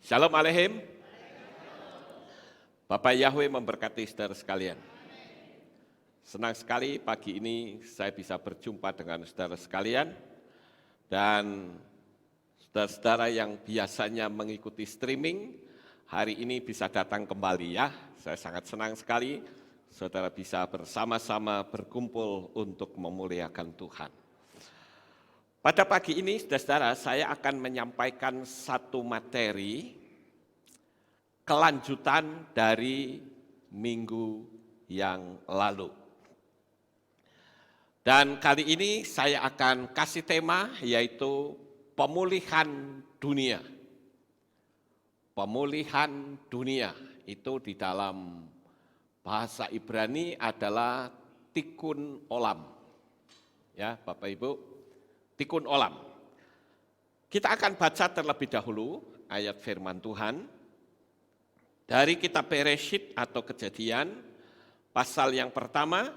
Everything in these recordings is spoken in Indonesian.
Shalom Aleihim. Bapak Yahweh memberkati saudara sekalian. Senang sekali pagi ini saya bisa berjumpa dengan saudara sekalian. Dan saudara-saudara yang biasanya mengikuti streaming, hari ini bisa datang kembali ya. Saya sangat senang sekali saudara bisa bersama-sama berkumpul untuk memuliakan Tuhan. Pada pagi ini, saudara-saudara, saya akan menyampaikan satu materi kelanjutan dari minggu yang lalu. Dan kali ini saya akan kasih tema yaitu pemulihan dunia. Pemulihan dunia itu di dalam bahasa Ibrani adalah tikkun olam. Ya, Bapak Ibu. Tikkun olam. Kita akan baca terlebih dahulu ayat firman Tuhan dari kitab Bereshit atau Kejadian, pasal yang pertama,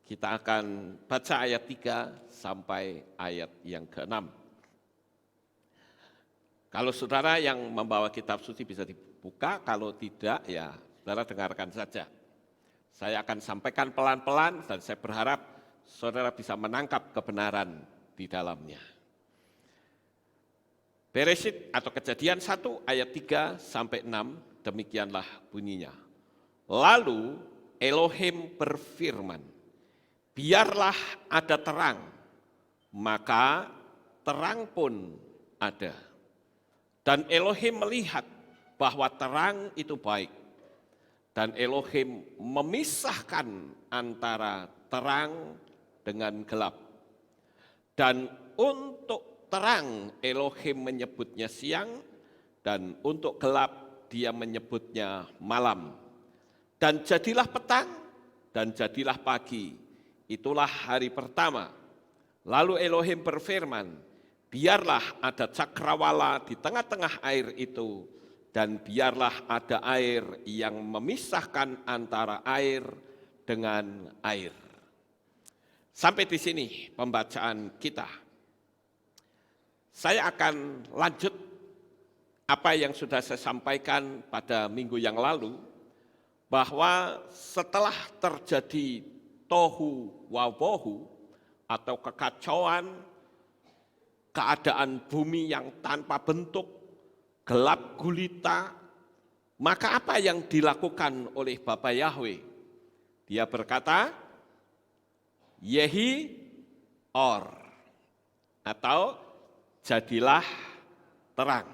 kita akan baca ayat 3 sampai ayat yang ke-6. Kalau saudara yang membawa kitab suci bisa dibuka, kalau tidak ya saudara dengarkan saja. Saya akan sampaikan pelan-pelan dan saya berharap saudara bisa menangkap kebenaran di dalamnya. Bereshit atau Kejadian 1 ayat 3 sampai 6, demikianlah bunyinya. Lalu Elohim berfirman, biarlah ada terang, maka terang pun ada. Dan Elohim melihat bahwa terang itu baik. Dan Elohim memisahkan antara terang dengan gelap. Dan untuk terang Elohim menyebutnya siang, dan untuk gelap dia menyebutnya malam. Dan jadilah petang, dan jadilah pagi. Itulah hari pertama. Lalu Elohim berfirman, biarlah ada cakrawala di tengah-tengah air itu, dan biarlah ada air yang memisahkan antara air dengan air. Sampai di sini pembacaan kita. Saya akan lanjut apa yang sudah saya sampaikan pada minggu yang lalu, bahwa setelah terjadi tohu wabohu atau kekacauan, keadaan bumi yang tanpa bentuk, gelap gulita, maka apa yang dilakukan oleh Bapa Yahweh? Dia berkata, Yehi or, atau jadilah terang.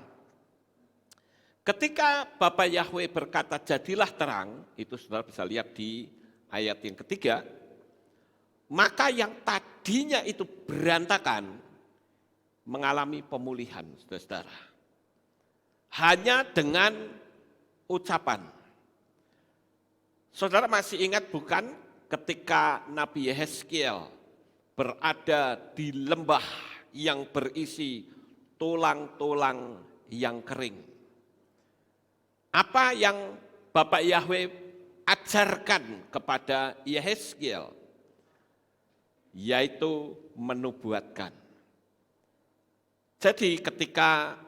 Ketika Bapa Yahweh berkata jadilah terang, itu saudara bisa lihat di ayat yang ketiga, maka yang tadinya itu berantakan mengalami pemulihan, saudara-saudara. Hanya dengan ucapan. Saudara masih ingat bukan ketika Nabi Yehezkiel berada di lembah yang berisi tulang-tulang yang kering. Apa yang Bapak Yahweh ajarkan kepada Yehezkiel? Yaitu menubuatkan. Jadi ketika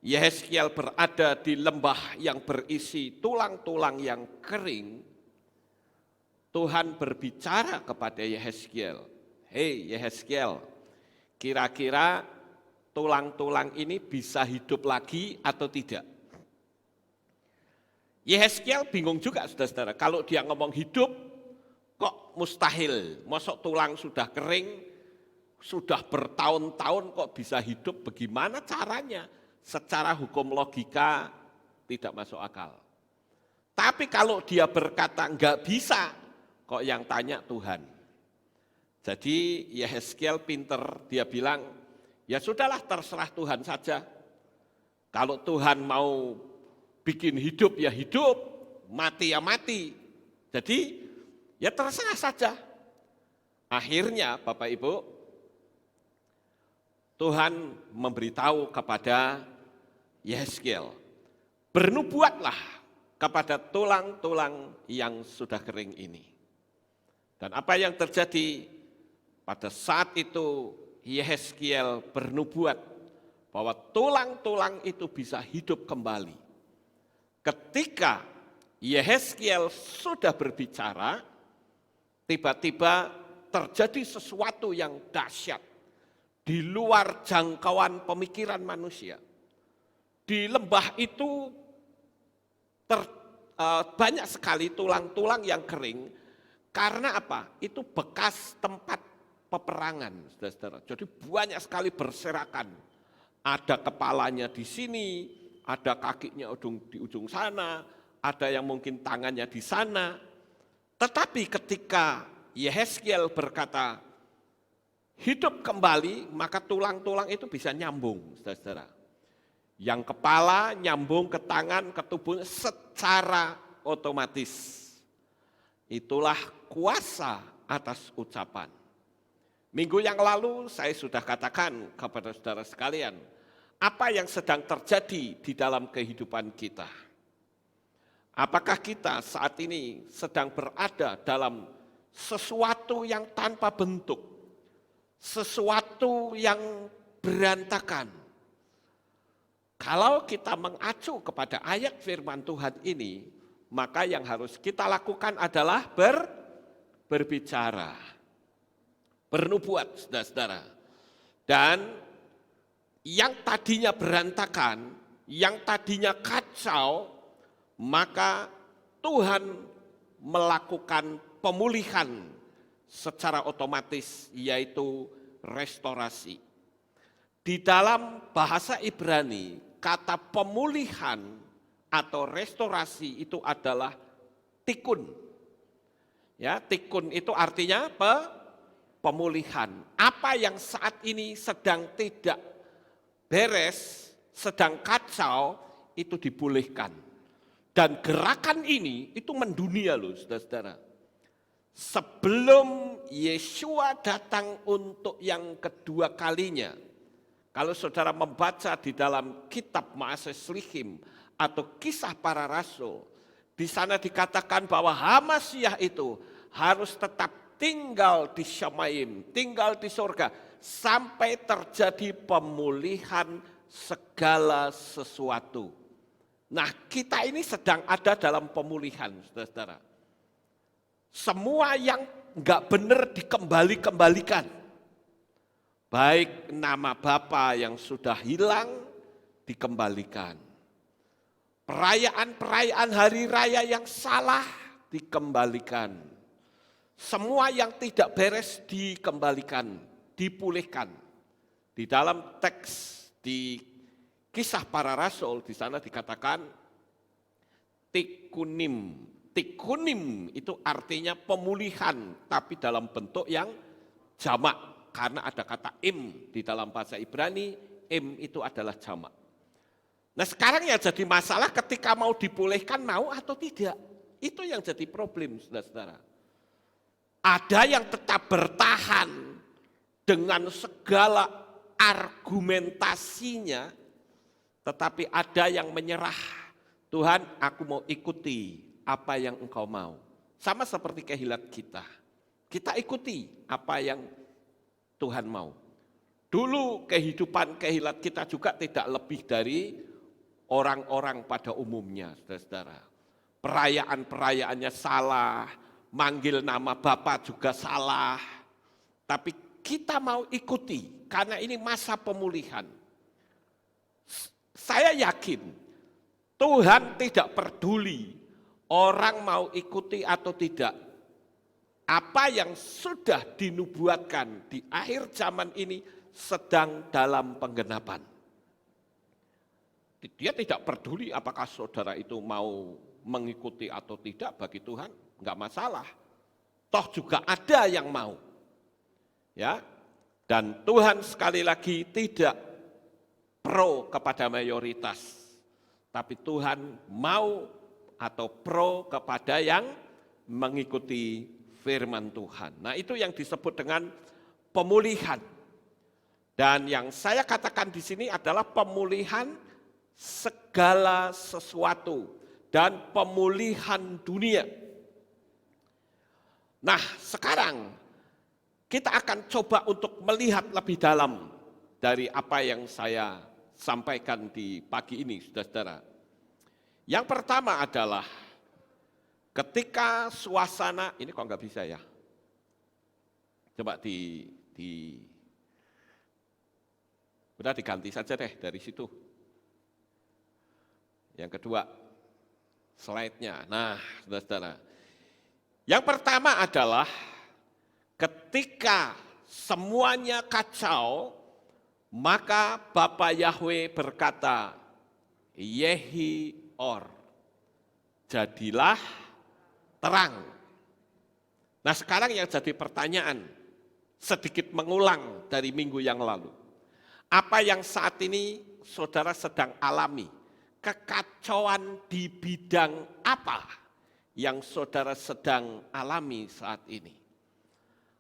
Yehezkiel berada di lembah yang berisi tulang-tulang yang kering, Tuhan berbicara kepada Yehezkiel, hei Yehezkiel, kira-kira tulang-tulang ini bisa hidup lagi atau tidak? Yehezkiel bingung juga, saudara-saudara, kalau dia ngomong hidup, kok mustahil, mosok tulang sudah kering, sudah bertahun-tahun kok bisa hidup, bagaimana caranya? Secara hukum logika tidak masuk akal. Tapi kalau dia berkata enggak bisa, kok yang tanya Tuhan. Jadi Yehezkiel pinter, dia bilang, ya sudahlah terserah Tuhan saja. Kalau Tuhan mau bikin hidup ya hidup, mati ya mati. Jadi ya terserah saja. Akhirnya Bapak Ibu, Tuhan memberitahu kepada Yehezkiel, bernubuatlah kepada tulang-tulang yang sudah kering ini. Dan apa yang terjadi pada saat itu Yehezkiel bernubuat, bahwa tulang-tulang itu bisa hidup kembali. Ketika Yehezkiel sudah berbicara, tiba-tiba terjadi sesuatu yang dahsyat di luar jangkauan pemikiran manusia. Di lembah itu banyak sekali tulang-tulang yang kering. Karena apa? Itu bekas tempat peperangan, saudara-saudara. Jadi banyak sekali berserakan. Ada kepalanya di sini, ada kakinya di ujung sana, ada yang mungkin tangannya di sana. Tetapi ketika Yehezkiel berkata, hidup kembali, maka tulang-tulang itu bisa nyambung, saudara-saudara. Yang kepala nyambung ke tangan, ke tubuh secara otomatis. Itulah kuasa atas ucapan. Minggu yang lalu saya sudah katakan kepada saudara sekalian, apa yang sedang terjadi di dalam kehidupan kita. Apakah kita saat ini sedang berada dalam sesuatu yang tanpa bentuk, sesuatu yang berantakan. Kalau kita mengacu kepada ayat firman Tuhan ini, maka yang harus kita lakukan adalah berbicara, bernubuat, saudara-saudara. Dan yang tadinya berantakan, yang tadinya kacau, maka Tuhan melakukan pemulihan secara otomatis, yaitu restorasi. Di dalam bahasa Ibrani, kata pemulihan atau restorasi itu adalah tikun. Ya, tikun itu artinya pemulihan. Apa yang saat ini sedang tidak beres, sedang kacau, itu dipulihkan. Dan gerakan ini itu mendunia loh, saudara-saudara. Sebelum Yeshua datang untuk yang kedua kalinya, kalau saudara membaca di dalam kitab Maaseh-Shlihim atau kisah para rasul, di sana dikatakan bahwa Hamasyah itu harus tetap tinggal di Syamaim, tinggal di surga, sampai terjadi pemulihan segala sesuatu. Nah, kita ini sedang ada dalam pemulihan, saudara-saudara. Semua yang enggak benar dikembalikan. Baik nama Bapa yang sudah hilang dikembalikan. Perayaan-perayaan hari raya yang salah dikembalikan. Semua yang tidak beres dikembalikan, dipulihkan. Di dalam teks di Kisah Para Rasul di sana dikatakan tikunim. Tikunim itu artinya pemulihan, tapi dalam bentuk yang jamak. Karena ada kata im di dalam bahasa Ibrani, im itu adalah jamak. Nah sekarang yang jadi masalah ketika mau dipulihkan mau atau tidak. Itu yang jadi problem, saudara-saudara. Ada yang tetap bertahan dengan segala argumentasinya, tetapi ada yang menyerah. Tuhan, aku mau ikuti apa yang Engkau mau. Sama seperti kehilat kita. Kita ikuti apa yang Tuhan mau. Dulu kehidupan kehilat kita juga tidak lebih dari orang-orang pada umumnya, saudara-saudara. Perayaan-perayaannya salah, manggil nama Bapa juga salah. Tapi kita mau ikuti, karena ini masa pemulihan. Saya yakin Tuhan tidak peduli orang mau ikuti atau tidak. Apa yang sudah dinubuatkan di akhir zaman ini sedang dalam penggenapan. Dia tidak peduli apakah saudara itu mau mengikuti atau tidak, bagi Tuhan enggak masalah. Toh juga ada yang mau. Ya. Dan Tuhan sekali lagi tidak pro kepada mayoritas. Tapi Tuhan mau atau pro kepada yang mengikuti firman Tuhan. Nah, itu yang disebut dengan pemulihan. Dan yang saya katakan di sini adalah pemulihan segala sesuatu dan pemulihan dunia. Nah, sekarang kita akan coba untuk melihat lebih dalam dari apa yang saya sampaikan di pagi ini, saudara-saudara. Yang pertama adalah ketika suasana, ini kok nggak bisa ya? Coba udah diganti saja deh dari situ. Yang kedua, slide-nya. Nah, saudara-saudara. Yang pertama adalah ketika semuanya kacau, maka Bapa Yahweh berkata, Yehi Or, jadilah terang. Nah sekarang yang jadi pertanyaan, sedikit mengulang dari minggu yang lalu. Apa yang saat ini saudara sedang alami? Kekacauan di bidang apa yang saudara sedang alami saat ini?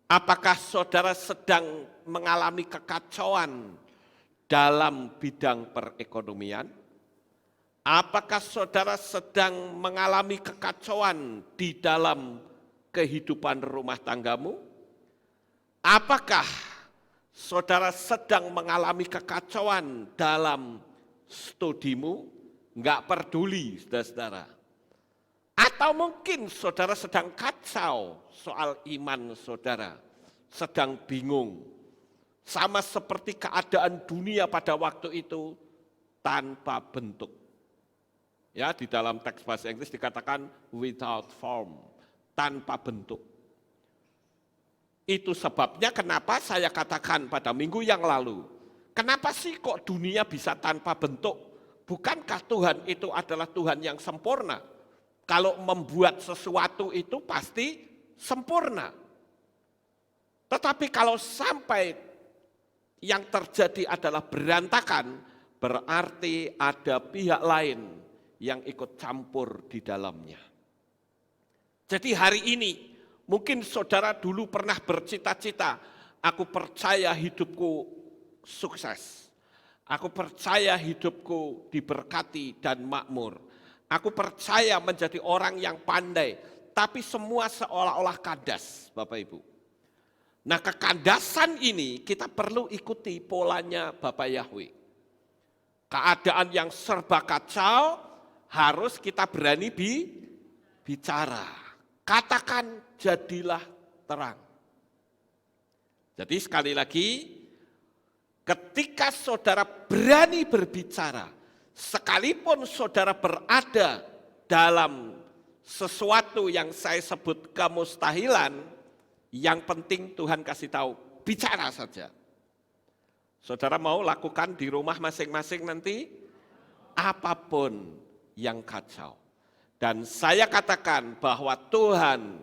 Apakah saudara sedang mengalami kekacauan dalam bidang perekonomian? Apakah saudara sedang mengalami kekacauan di dalam kehidupan rumah tanggamu? Apakah saudara sedang mengalami kekacauan dalam studimu? Enggak peduli, saudara-saudara. Atau mungkin saudara sedang kacau soal iman saudara, sedang bingung. Sama seperti keadaan dunia pada waktu itu tanpa bentuk. Ya, di dalam teks bahasa Inggris dikatakan without form, tanpa bentuk. Itu sebabnya kenapa saya katakan pada minggu yang lalu, kenapa sih kok dunia bisa tanpa bentuk? Bukankah Tuhan itu adalah Tuhan yang sempurna? Kalau membuat sesuatu itu pasti sempurna. Tetapi kalau sampai yang terjadi adalah berantakan, berarti ada pihak lain yang ikut campur di dalamnya. Jadi hari ini mungkin saudara dulu pernah bercita-cita, aku percaya hidupku sukses. Aku percaya hidupku diberkati dan makmur. Aku percaya menjadi orang yang pandai, tapi semua seolah-olah kandas, Bapak Ibu. Nah, kekandasan ini kita perlu ikuti polanya Bapak Yahweh. Keadaan yang serba kacau harus kita berani bicara. Katakan jadilah terang. Jadi sekali lagi, ketika saudara berani berbicara, sekalipun saudara berada dalam sesuatu yang saya sebut kemustahilan, yang penting Tuhan kasih tahu, bicara saja. Saudara mau lakukan di rumah masing-masing nanti, apapun yang kacau. Dan saya katakan bahwa Tuhan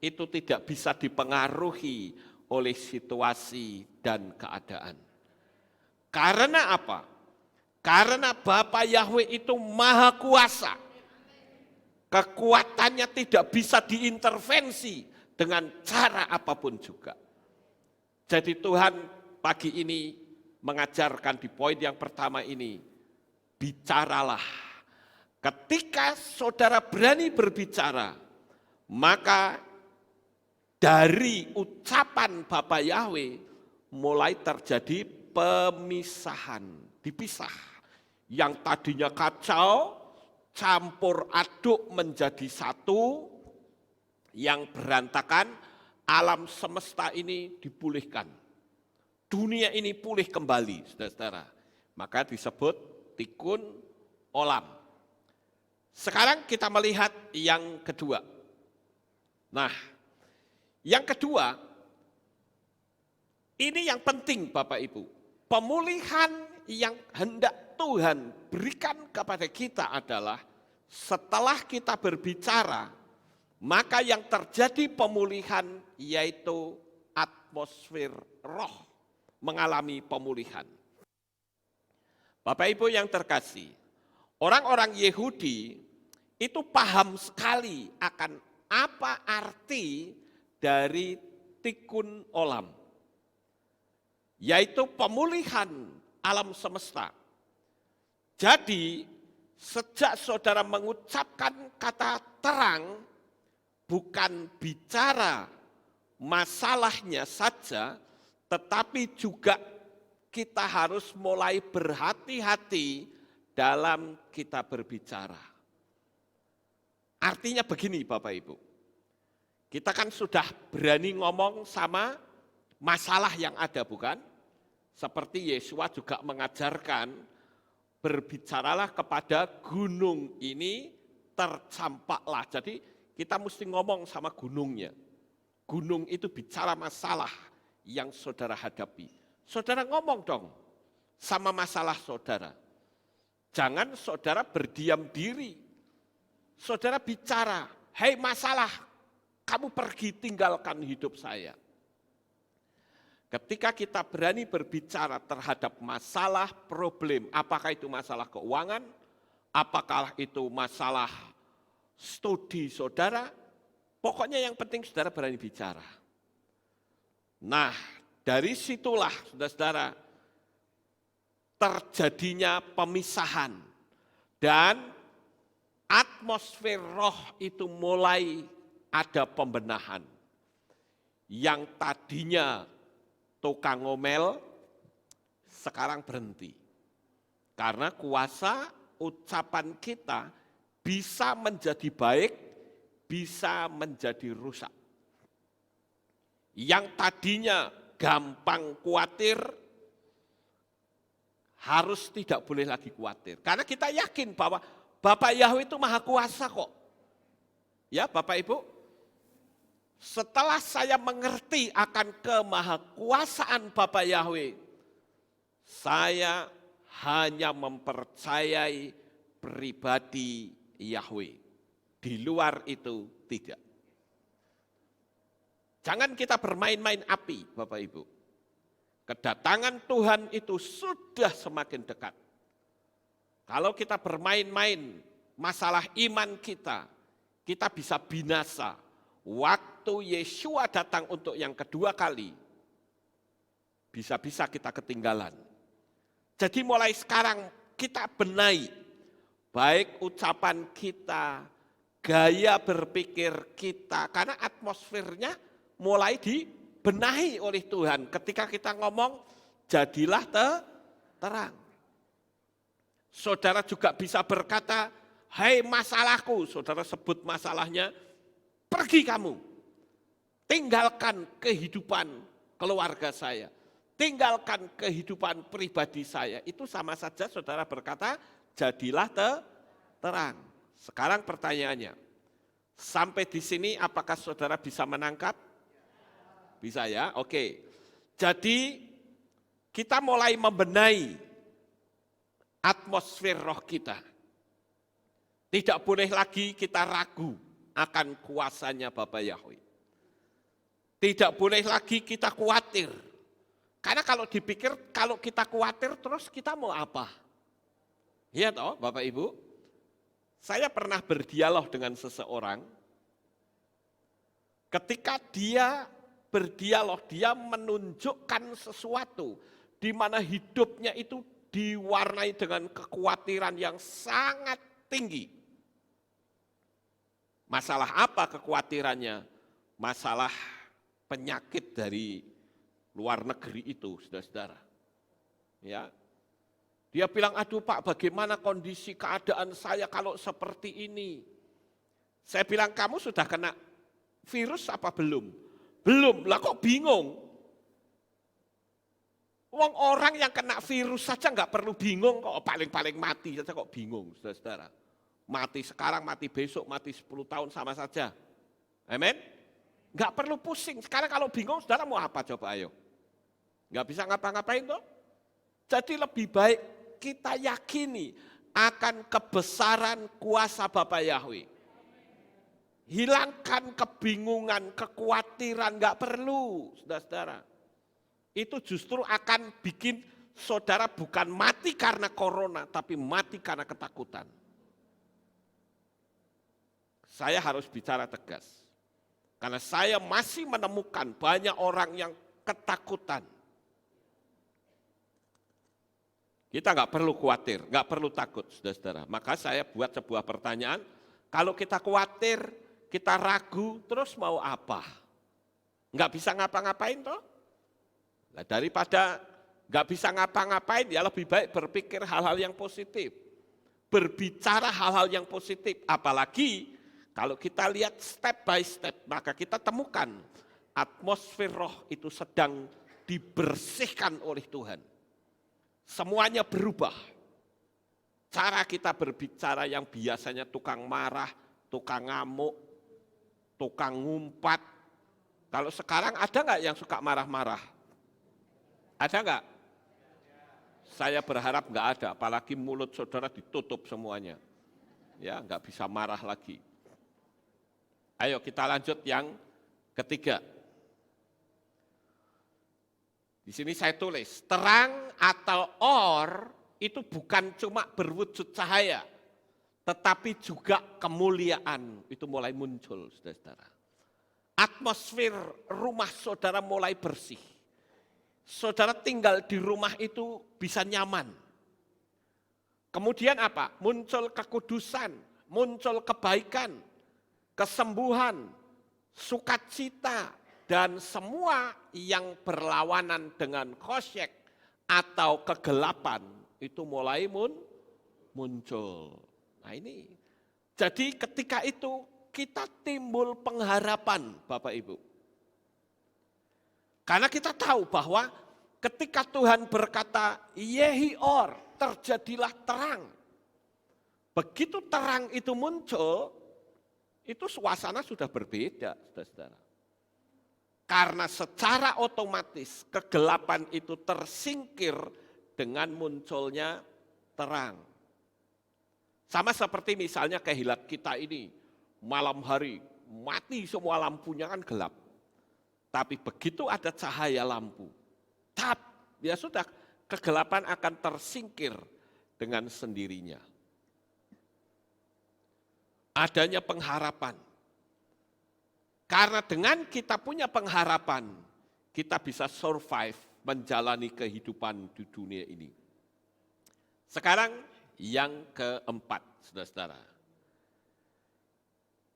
itu tidak bisa dipengaruhi oleh situasi dan keadaan. Karena apa? Karena Bapa Yahweh itu maha kuasa. Kekuatannya tidak bisa diintervensi dengan cara apapun juga. Jadi Tuhan pagi ini mengajarkan di poin yang pertama ini, bicaralah. Ketika saudara berani berbicara, maka dari ucapan Bapa Yahweh mulai terjadi pemisahan, dipisah. Yang tadinya kacau, campur aduk menjadi satu, yang berantakan, alam semesta ini dipulihkan. Dunia ini pulih kembali, saudara-saudara. Maka disebut tikun olam. Sekarang kita melihat yang kedua. Nah, yang kedua, ini yang penting Bapak Ibu. Pemulihan yang hendak Tuhan berikan kepada kita adalah setelah kita berbicara, maka yang terjadi pemulihan yaitu atmosfer roh mengalami pemulihan. Bapak Ibu yang terkasih, orang-orang Yahudi itu paham sekali akan apa arti dari tikun olam. Yaitu pemulihan alam semesta. Jadi sejak saudara mengucapkan kata terang, bukan bicara masalahnya saja, tetapi juga kita harus mulai berhati-hati dalam kita berbicara. Artinya begini Bapak Ibu, kita kan sudah berani ngomong sama masalah yang ada, bukan? Seperti Yesua juga mengajarkan, berbicaralah kepada gunung ini tercampaklah. Jadi kita mesti ngomong sama gunungnya. Gunung itu bicara masalah yang saudara hadapi. Saudara ngomong dong sama masalah saudara. Jangan saudara berdiam diri. Saudara bicara, hei masalah, kamu pergi tinggalkan hidup saya. Ketika kita berani berbicara terhadap masalah, problem, apakah itu masalah keuangan, apakah itu masalah studi saudara, pokoknya yang penting saudara berani bicara. Nah, dari situlah saudara-saudara terjadinya pemisahan dan atmosfer roh itu mulai ada pembenahan. Yang tadinya tukang ngomel, sekarang berhenti. Karena kuasa ucapan kita bisa menjadi baik, bisa menjadi rusak. Yang tadinya gampang khawatir, harus tidak boleh lagi khawatir. Karena kita yakin bahwa Bapak Yahweh itu maha kuasa kok. Ya Bapak Ibu, setelah saya mengerti akan kemahakuasaan Bapa Yahweh, saya hanya mempercayai pribadi Yahweh. Di luar itu tidak. Jangan kita bermain-main api, Bapak Ibu. Kedatangan Tuhan itu sudah semakin dekat. Kalau kita bermain-main masalah iman kita bisa binasa. Waktu Yesua datang untuk yang kedua kali, bisa-bisa kita ketinggalan. Jadi mulai sekarang kita benahi, baik ucapan kita, gaya berpikir kita, karena atmosfernya mulai dibenahi oleh Tuhan. Ketika kita ngomong, jadilah terang. Saudara juga bisa berkata, hei masalahku, saudara sebut masalahnya, pergi kamu, tinggalkan kehidupan keluarga saya, tinggalkan kehidupan pribadi saya. Itu sama saja saudara berkata, jadilah terang. Sekarang pertanyaannya, sampai di sini apakah saudara bisa menangkap? Bisa ya, oke. Jadi kita mulai membenahi atmosfer roh kita. Tidak boleh lagi kita ragu akan kuasanya Bapa Yahweh. Tidak boleh lagi kita khawatir. Karena kalau dipikir, kalau kita khawatir terus kita mau apa? Iya toh Bapak Ibu? Saya pernah berdialog dengan seseorang. Ketika dia berdialog, dia menunjukkan sesuatu di mana hidupnya itu diwarnai dengan kekhawatiran yang sangat tinggi. Masalah apa kekhawatirannya? Masalah penyakit dari luar negeri itu, saudara-saudara. Ya, dia bilang, aduh Pak, bagaimana kondisi keadaan saya kalau seperti ini? Saya bilang, kamu sudah kena virus apa belum? Belum, lah kok bingung? Wong orang yang kena virus saja nggak perlu bingung kok, paling-paling mati saja kok bingung, saudara-saudara. Mati sekarang, mati besok, mati 10 tahun sama saja. Amin? Nggak perlu pusing. Sekarang kalau bingung, saudara mau apa coba ayo? Nggak bisa ngapa-ngapain toh? Jadi lebih baik kita yakini akan kebesaran kuasa Bapa Yahweh. Hilangkan kebingungan, kekhawatiran, nggak perlu, saudara-saudara. Itu justru akan bikin saudara bukan mati karena corona, tapi mati karena ketakutan. Saya harus bicara tegas, karena saya masih menemukan banyak orang yang ketakutan. Kita nggak perlu khawatir, nggak perlu takut, saudara-saudara. Maka saya buat sebuah pertanyaan, kalau kita khawatir, kita ragu, terus mau apa? Nggak bisa ngapa-ngapain toh? Nah, daripada nggak bisa ngapa-ngapain, ya lebih baik berpikir hal-hal yang positif. Berbicara hal-hal yang positif, apalagi kalau kita lihat step by step, maka kita temukan atmosfer roh itu sedang dibersihkan oleh Tuhan. Semuanya berubah. Cara kita berbicara yang biasanya tukang marah, tukang ngamuk, tukang ngumpat. Kalau sekarang ada nggak yang suka marah-marah? Ada nggak? Saya berharap nggak ada, apalagi mulut saudara ditutup semuanya. Ya, nggak bisa marah lagi. Ayo kita lanjut yang ketiga. Di sini saya tulis, terang atau itu bukan cuma berwujud cahaya, tetapi juga kemuliaan itu mulai muncul, saudara-saudara. Atmosfer rumah saudara mulai bersih. Saudara tinggal di rumah itu bisa nyaman. Kemudian apa? Muncul kekudusan, muncul kebaikan, kesembuhan, sukacita, dan semua yang berlawanan dengan khosyek atau kegelapan itu mulai muncul. Nah ini, jadi ketika itu kita timbul pengharapan Bapak Ibu. Karena kita tahu bahwa ketika Tuhan berkata, Yehi or, terjadilah terang. Begitu terang itu muncul, itu suasana sudah berbeda, saudara-saudara. Karena secara otomatis kegelapan itu tersingkir dengan munculnya terang. Sama seperti misalnya kehilat kita ini, malam hari mati semua lampunya kan gelap. Tapi begitu ada cahaya lampu, ya sudah kegelapan akan tersingkir dengan sendirinya. Adanya pengharapan. Karena dengan kita punya pengharapan, kita bisa survive menjalani kehidupan di dunia ini. Sekarang yang keempat, saudara-saudara.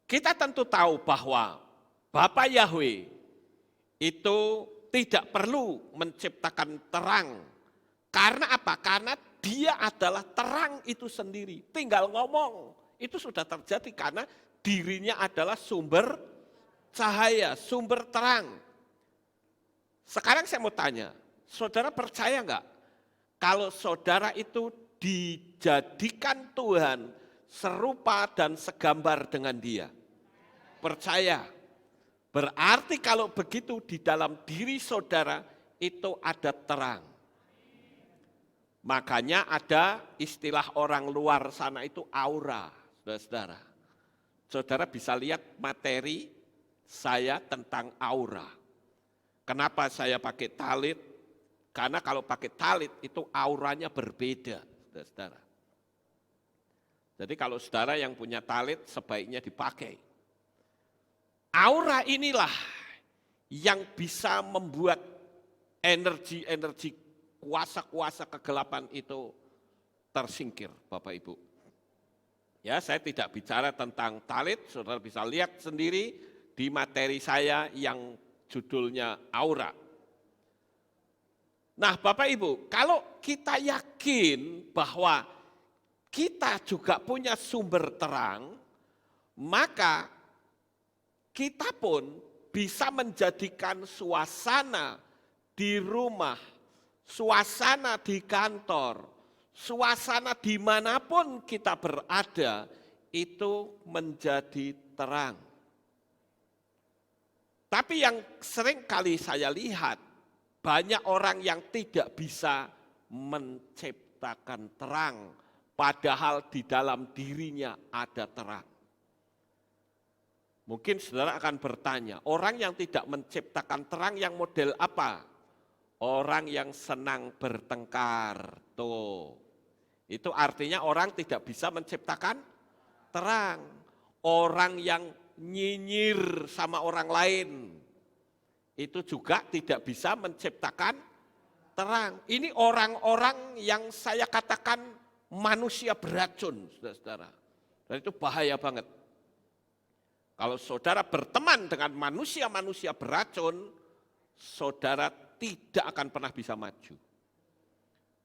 Kita tentu tahu bahwa Bapa Yahweh itu tidak perlu menciptakan terang. Karena apa? Karena Dia adalah terang itu sendiri. Tinggal ngomong, itu sudah terjadi karena dirinya adalah sumber cahaya, sumber terang. Sekarang saya mau tanya, saudara percaya enggak kalau saudara itu dijadikan Tuhan serupa dan segambar dengan Dia? Percaya. Berarti kalau begitu di dalam diri saudara itu ada terang. Makanya ada istilah orang luar sana itu aura, saudara-saudara. Saudara bisa lihat materi saya tentang aura. Kenapa saya pakai talit? Karena kalau pakai talit itu auranya berbeda, saudara. Jadi kalau saudara yang punya talit sebaiknya dipakai. Aura inilah yang bisa membuat energi-energi kuasa-kuasa kegelapan itu tersingkir, Bapak Ibu. Ya, saya tidak bicara tentang talit, saudara bisa lihat sendiri di materi saya yang judulnya aura. Nah Bapak Ibu, kalau kita yakin bahwa kita juga punya sumber terang, maka kita pun bisa menjadikan suasana di rumah, suasana di kantor, suasana dimanapun kita berada, itu menjadi terang. Tapi yang sering kali saya lihat, banyak orang yang tidak bisa menciptakan terang, padahal di dalam dirinya ada terang. Mungkin saudara akan bertanya, orang yang tidak menciptakan terang yang model apa? Orang yang senang bertengkar. Tuh. Itu artinya orang tidak bisa menciptakan terang. Orang yang nyinyir sama orang lain, itu juga tidak bisa menciptakan terang. Ini orang-orang yang saya katakan manusia beracun, saudara-saudara. Dan itu bahaya banget. Kalau saudara berteman dengan manusia-manusia beracun, saudara tidak akan pernah bisa maju.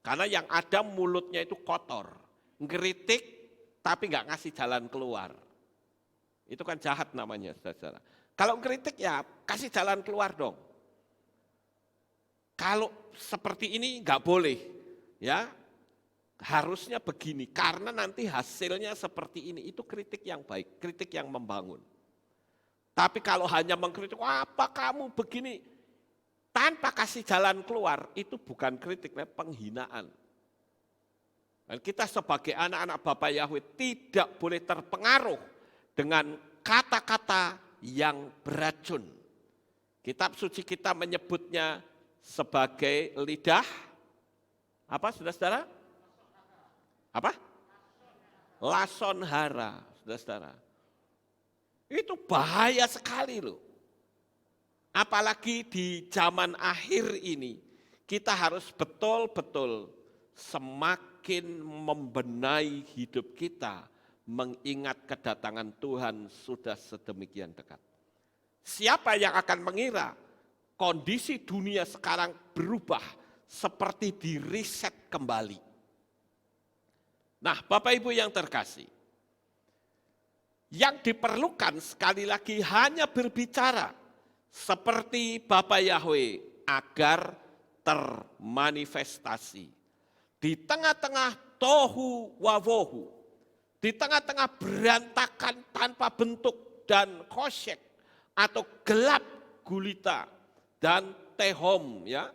Karena yang ada mulutnya itu kotor. Ngeritik tapi nggak ngasih jalan keluar. Itu kan jahat namanya, saudara. Kalau ngeritik ya kasih jalan keluar dong. Kalau seperti ini nggak boleh, ya harusnya begini. Karena nanti hasilnya seperti ini. Itu kritik yang baik, kritik yang membangun. Tapi kalau hanya mengkritik, apa kamu begini, tanpa kasih jalan keluar, itu bukan kritik, penghinaan. Dan kita sebagai anak-anak Bapak Yahweh tidak boleh terpengaruh dengan kata-kata yang beracun. Kitab suci kita menyebutnya sebagai lidah, apa saudara-saudara? Apa? Lason hara, saudara-saudara. Itu bahaya sekali loh. Apalagi di zaman akhir ini, kita harus betul-betul semakin membenahi hidup kita, mengingat kedatangan Tuhan sudah sedemikian dekat. Siapa yang akan mengira kondisi dunia sekarang berubah seperti diriset kembali? Nah, Bapak Ibu yang terkasih, yang diperlukan sekali lagi hanya berbicara seperti Bapak Yahweh agar termanifestasi. Di tengah-tengah tohu wawohu, di tengah-tengah berantakan tanpa bentuk dan kosyek atau gelap gulita dan tehom, ya,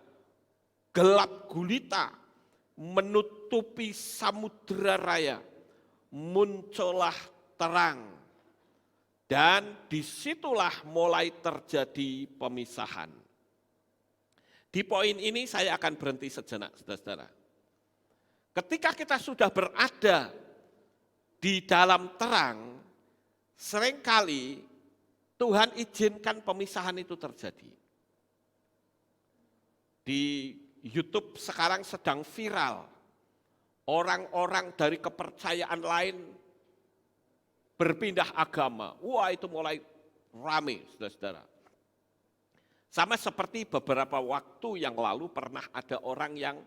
gelap gulita menutupi samudera raya, muncullah terang. Dan disitulah mulai terjadi pemisahan. Di poin ini saya akan berhenti sejenak, saudara-saudara. Ketika kita sudah berada di dalam terang, seringkali Tuhan izinkan pemisahan itu terjadi. Di YouTube sekarang sedang viral, orang-orang dari kepercayaan lain berpindah agama. Wah, itu mulai rame, saudara-saudara. Sama seperti beberapa waktu yang lalu pernah ada orang yang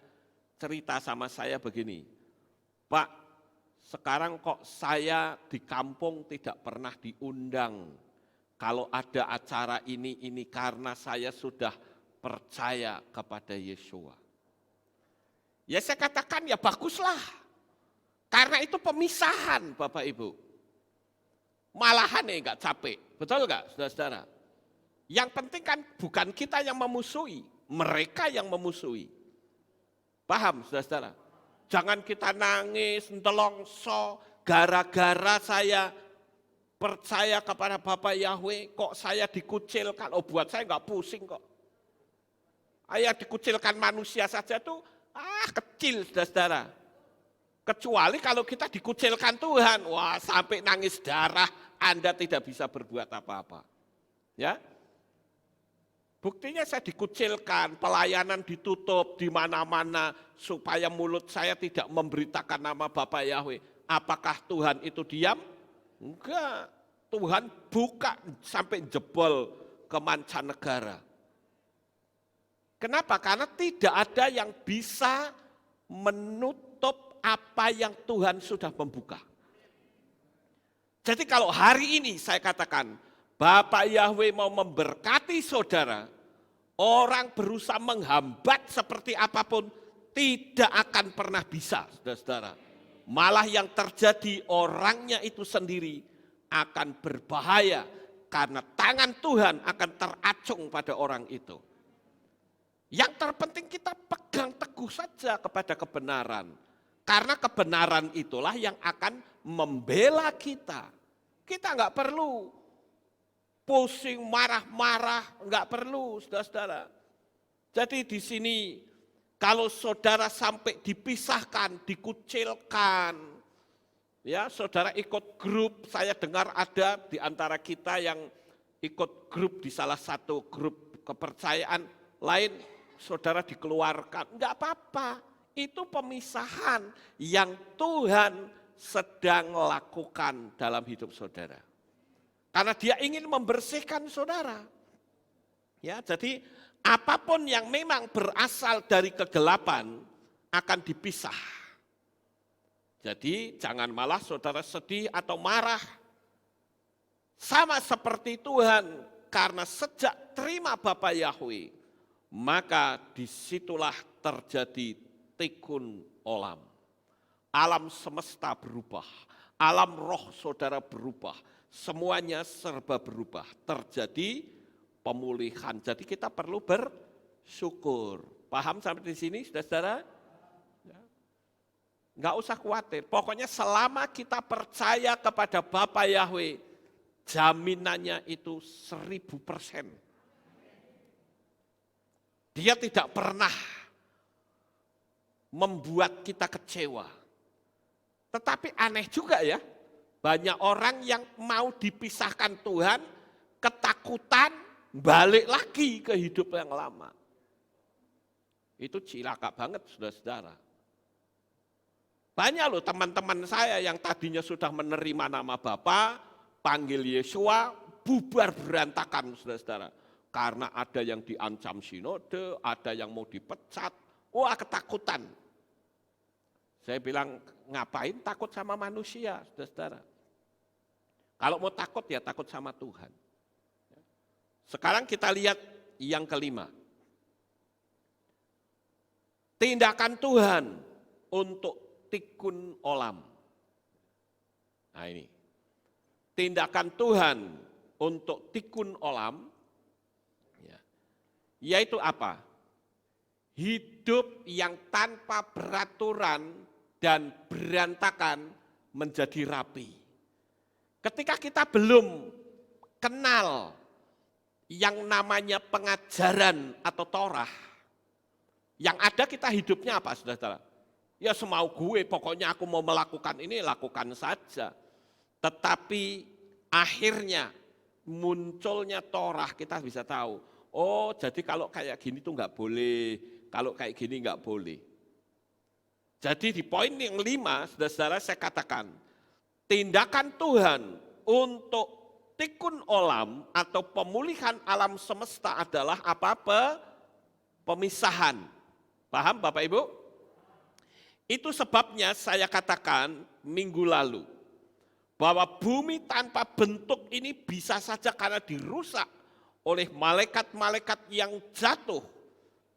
cerita sama saya begini, Pak, sekarang kok saya di kampung tidak pernah diundang kalau ada acara ini karena saya sudah percaya kepada Yeshua. Ya saya katakan ya baguslah, karena itu pemisahan Bapak Ibu. Malahan enggak capek, betul enggak saudara-saudara? Yang penting kan bukan kita yang memusuhi, mereka yang memusuhi. Paham saudara-saudara? Jangan kita nangis, ntelongso, gara-gara saya percaya kepada Bapak Yahweh, kok saya dikucilkan, oh buat saya enggak pusing kok. Ayah dikucilkan manusia saja tuh, kecil saudara-saudara. Kecuali kalau kita dikucilkan Tuhan, wah sampai nangis darah, Anda tidak bisa berbuat apa-apa. Ya, buktinya saya dikucilkan, pelayanan ditutup di mana-mana supaya mulut saya tidak memberitakan nama Bapak Yahweh. Apakah Tuhan itu diam? Enggak, Tuhan buka sampai jebol ke mancanegara. Kenapa? Karena tidak ada yang bisa menutup apa yang Tuhan sudah membuka. Jadi kalau hari ini saya katakan, Bapak Yahweh mau memberkati saudara, orang berusaha menghambat seperti apapun, tidak akan pernah bisa, saudara-saudara. Malah yang terjadi orangnya itu sendiri akan berbahaya, karena tangan Tuhan akan teracung pada orang itu. Yang terpenting kita pegang teguh saja kepada kebenaran. Karena kebenaran itulah yang akan membela kita. Kita nggak perlu pusing, marah-marah, nggak perlu, saudara-saudara. Jadi di sini kalau saudara sampai dipisahkan, dikucilkan, ya saudara ikut grup, saya dengar ada di antara kita yang ikut grup di salah satu grup kepercayaan lain, saudara dikeluarkan, nggak apa-apa. Itu pemisahan yang Tuhan sedang lakukan dalam hidup saudara. Karena dia ingin membersihkan saudara. Ya, jadi apapun yang memang berasal dari kegelapan, akan dipisah. Jadi jangan malah saudara sedih atau marah. Sama seperti Tuhan, karena sejak terima Bapa Yahweh, maka disitulah terjadi tikun olam. Alam semesta berubah, alam roh saudara berubah, semuanya serba berubah. Terjadi pemulihan, jadi kita perlu bersyukur. Paham sampai di sini saudara? Enggak usah khawatir, pokoknya selama kita percaya kepada Bapa Yahweh, jaminannya itu 1000%. Dia tidak pernah membuat kita kecewa. Tetapi aneh juga ya, banyak orang yang mau dipisahkan Tuhan, ketakutan, balik lagi ke hidup yang lama. Itu cilaka banget saudara-saudara. Banyak loh teman-teman saya yang tadinya sudah menerima nama Bapa, panggil Yesua, bubar berantakan saudara-saudara. Karena ada yang diancam sinode, ada yang mau dipecat, wah ketakutan. Saya bilang ngapain takut sama manusia saudara-saudara. Kalau mau takut ya takut sama Tuhan. Sekarang kita lihat yang kelima. Tindakan Tuhan untuk tikun olam. Nah ini, tindakan Tuhan untuk tikun olam, yaitu apa? Hidup yang tanpa peraturan dan berantakan menjadi rapi. Ketika kita belum kenal yang namanya pengajaran atau Torah, yang ada kita hidupnya apa saudara? Ya semau gue, pokoknya aku mau melakukan ini, lakukan saja. Tetapi akhirnya munculnya Torah, kita bisa tahu, oh jadi kalau kayak gini tuh nggak boleh, kalau kayak gini nggak boleh. Jadi di poin yang 5, saudara-saudara saya katakan, tindakan Tuhan untuk tikun olam atau pemulihan alam semesta adalah apa? Pemisahan. Paham Bapak Ibu? Itu sebabnya saya katakan minggu lalu, bahwa bumi tanpa bentuk ini bisa saja karena dirusak oleh malaikat-malaikat yang jatuh,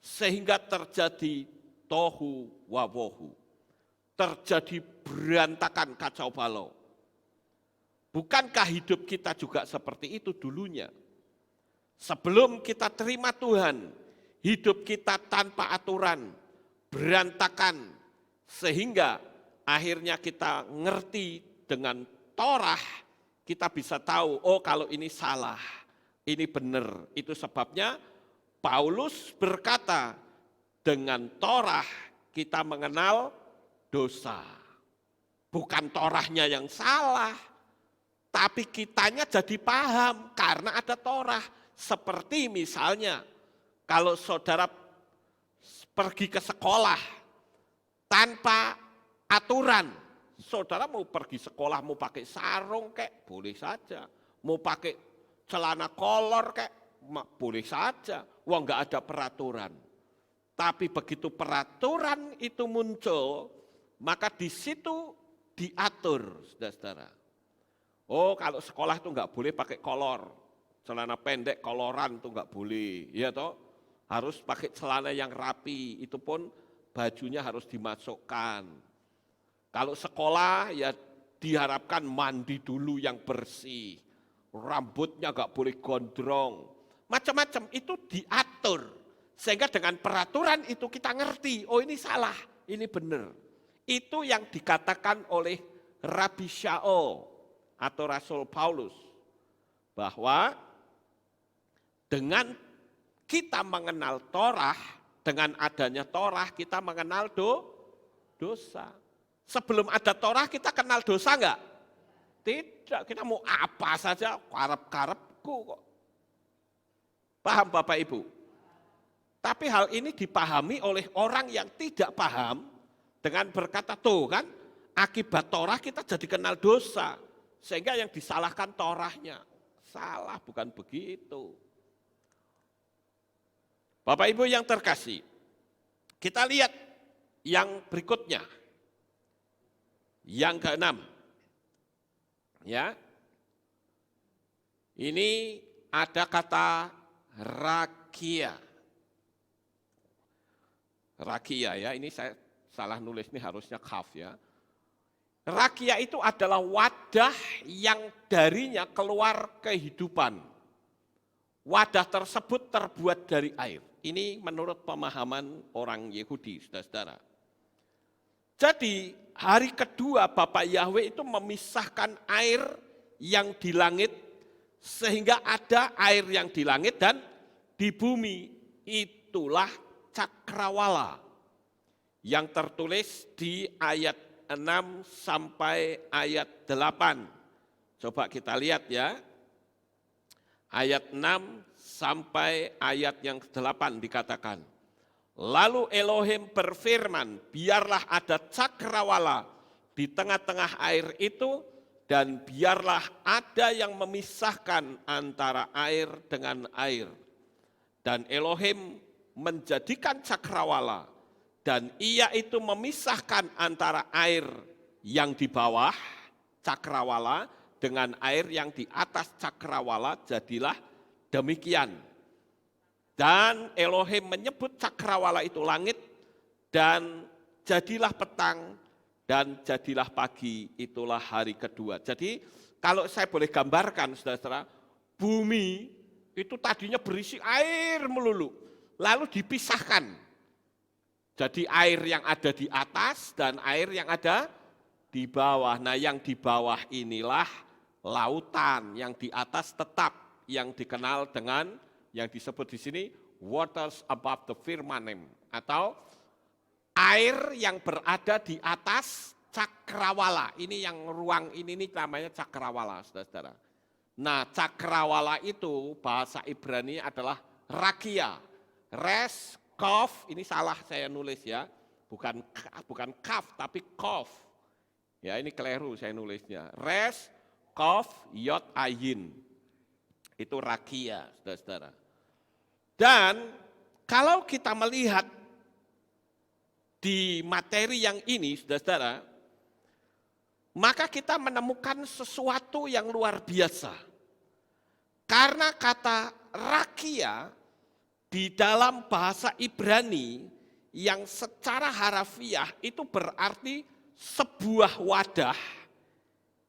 sehingga terjadi tohu wabohu, terjadi berantakan kacau balau. Bukankah hidup kita juga seperti itu dulunya? Sebelum kita terima Tuhan, hidup kita tanpa aturan, berantakan, sehingga akhirnya kita ngerti dengan Torah, kita bisa tahu, oh kalau ini salah, ini benar. Itu sebabnya Paulus berkata, dengan Torah kita mengenal dosa. Bukan Torahnya yang salah, tapi kitanya jadi paham karena ada Torah. Seperti misalnya, kalau saudara pergi ke sekolah, tanpa aturan, saudara mau pergi sekolah, mau pakai sarung kek, boleh saja. Mau pakai celana kolor kek, boleh saja. Wah nggak ada peraturan. Tapi begitu peraturan itu muncul, maka di situ diatur, saudara-saudara. Oh kalau sekolah itu nggak boleh pakai kolor, celana pendek koloran itu nggak boleh, ya toh. Harus pakai celana yang rapi, itu pun bajunya harus dimasukkan. Kalau sekolah ya diharapkan mandi dulu yang bersih, rambutnya gak boleh gondrong, macam-macam itu diatur. Sehingga dengan peraturan itu kita ngerti, oh ini salah, ini benar. Itu yang dikatakan oleh Rabi Shaul atau Rasul Paulus, bahwa dengan kita mengenal Torah, dengan adanya Torah kita mengenal dosa. Sebelum ada Torah kita kenal dosa enggak? Tidak, kita mau apa saja, karep-karepku kok. Paham Bapak Ibu? Tapi hal ini dipahami oleh orang yang tidak paham dengan berkata, tuh kan akibat Torah kita jadi kenal dosa. Sehingga yang disalahkan Torahnya. Salah, bukan begitu. Bapak Ibu yang terkasih, kita lihat yang berikutnya, yang keenam, ya, ini ada kata rakia. Rakia ya, ini saya salah nulis, ini harusnya kaf ya. Rakia itu adalah wadah yang darinya keluar kehidupan. Wadah tersebut terbuat dari air. Ini menurut pemahaman orang Yahudi, saudara-saudara. Jadi hari kedua Bapak Yahweh itu memisahkan air yang di langit, sehingga ada air yang di langit dan di bumi. Itulah cakrawala yang tertulis di ayat 6 sampai ayat 8. Coba kita lihat ya. Ayat 6 sampai ayat yang ke-8 dikatakan. Lalu Elohim berfirman, biarlah ada cakrawala di tengah-tengah air itu, dan biarlah ada yang memisahkan antara air dengan air. Dan Elohim menjadikan cakrawala, dan ia itu memisahkan antara air yang di bawah cakrawala dengan air yang di atas cakrawala, jadilah demikian. Dan Elohim menyebut cakrawala itu langit, dan jadilah petang, dan jadilah pagi, itulah hari kedua. Jadi kalau saya boleh gambarkan, saudara-saudara, bumi itu tadinya berisi air melulu, lalu dipisahkan. Jadi air yang ada di atas dan air yang ada di bawah. Nah, yang di bawah inilah lautan, yang di atas tetap, yang dikenal dengan yang disebut di sini waters above the firmament, atau air yang berada di atas cakrawala. Ini yang ruang ini namanya cakrawala, saudara-saudara. Nah, cakrawala itu bahasa Ibrani adalah rakia, res, kof, ini salah saya nulis ya, bukan kaf tapi kof. Ya, ini keliru saya nulisnya. Res, kof, yod, ayin. Itu rakia, saudara-saudara. Dan kalau kita melihat di materi yang ini, saudara-saudara, maka kita menemukan sesuatu yang luar biasa. Karena kata rakia di dalam bahasa Ibrani yang secara harafiah itu berarti sebuah wadah